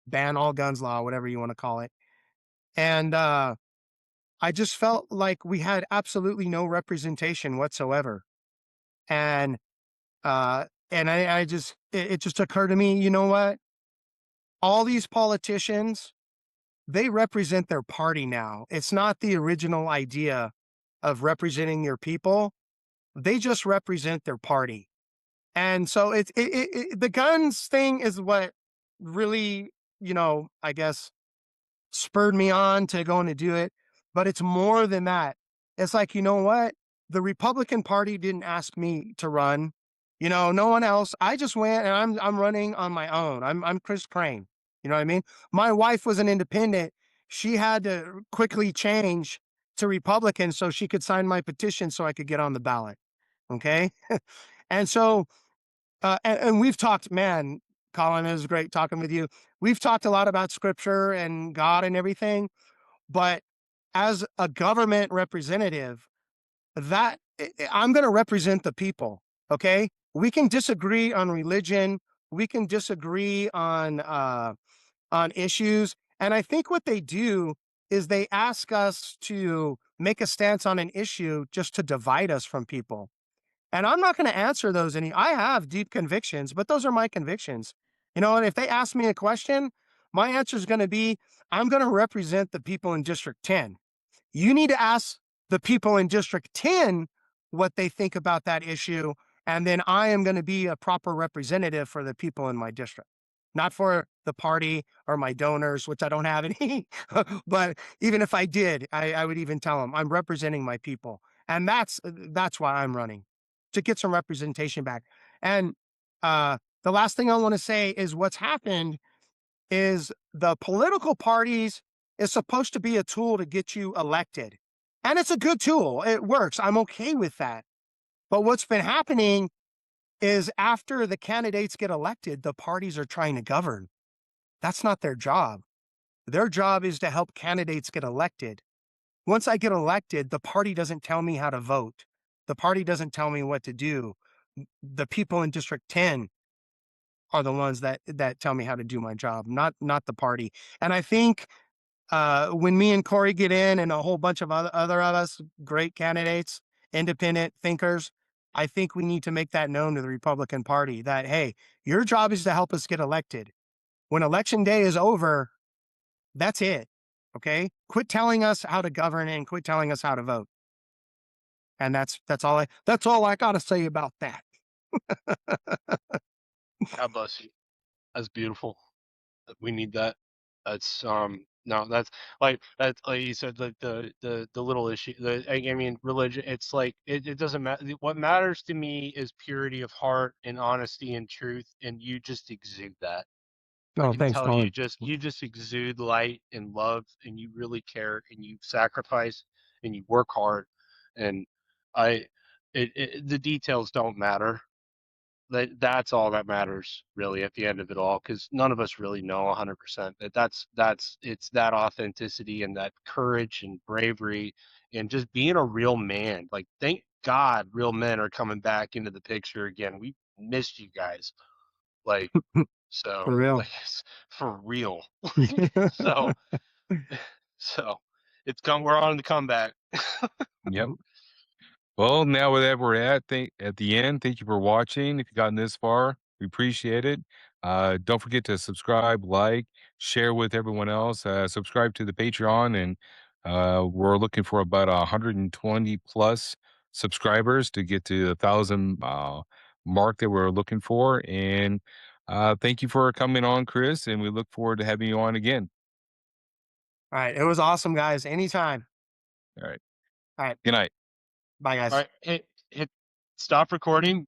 ban all guns law, whatever you want to call it. And I just felt like we had absolutely no representation whatsoever. And I just, it just occurred to me, you know what? All these politicians, they represent their party now. It's not the original idea of representing your people. They just represent their party. And so the guns thing is what really, I guess spurred me on to going to do it. But it's more than that. It's like, you know what? The Republican Party didn't ask me to run. No one else. I just went and I'm running on my own. I'm Chris Crane. You know what I mean? My wife was an independent. She had to quickly change to Republican so she could sign my petition so I could get on the ballot. Okay. And so and we've talked, man, Colin, it was great talking with you. We've talked a lot about scripture and God and everything, but as a government representative, I'm going to represent the people. Okay. We can disagree on religion. We can disagree on issues. And I think what they do is they ask us to make a stance on an issue just to divide us from people. And I'm not going to answer those I have deep convictions, but those are my convictions. And if they ask me a question, my answer is going to be, I'm going to represent the people in District 10. You need to ask the people in District 10 what they think about that issue. And then I am going to be a proper representative for the people in my district, not for the party or my donors, which I don't have any. But even if I did, I would even tell them I'm representing my people. And that's why I'm running, to get some representation back. And the last thing I want to say is what's happened is the political parties is supposed to be a tool to get you elected. And it's a good tool. It works. I'm okay with that. But what's been happening is after the candidates get elected, the parties are trying to govern. That's not their job. Their job is to help candidates get elected. Once I get elected, the party doesn't tell me how to vote. The party doesn't tell me what to do. The people in District 10 are the ones that tell me how to do my job, not the party. And I think when me and Corey get in and a whole bunch of other of us, great candidates, independent thinkers, I think we need to make that known to the Republican Party that, hey, your job is to help us get elected. When election day is over, that's it. Okay. Quit telling us how to govern and quit telling us how to vote. And that's all I got to say about that. God bless you. That's beautiful. We need that. That's no, that's like you said, like the little issue. I mean, religion. It's like it doesn't matter. What matters to me is purity of heart and honesty and truth, and you just exude that. No, can thanks, tell Colin. you just exude light and love, and you really care, and you sacrifice, and you work hard, and I, the details don't matter. That's all that matters really at the end of it all, because none of us really know 100%. That's it's that authenticity and that courage and bravery and just being a real man. Like, thank God real men are coming back into the picture again. We missed you guys. Like, so For real. like for real. So so it's come we're on the comeback. Yep. Well, now that we're at the end, thank you for watching. If you've gotten this far, we appreciate it. Don't forget to subscribe, like, share with everyone else. Subscribe to the Patreon, and we're looking for about 120 plus subscribers to get to the 1,000 mark that we're looking for. And thank you for coming on, Chris, and we look forward to having you on again. All right. It was awesome, guys. Anytime. All right. All right. Good night. Bye, All guys. right, hit stop recording.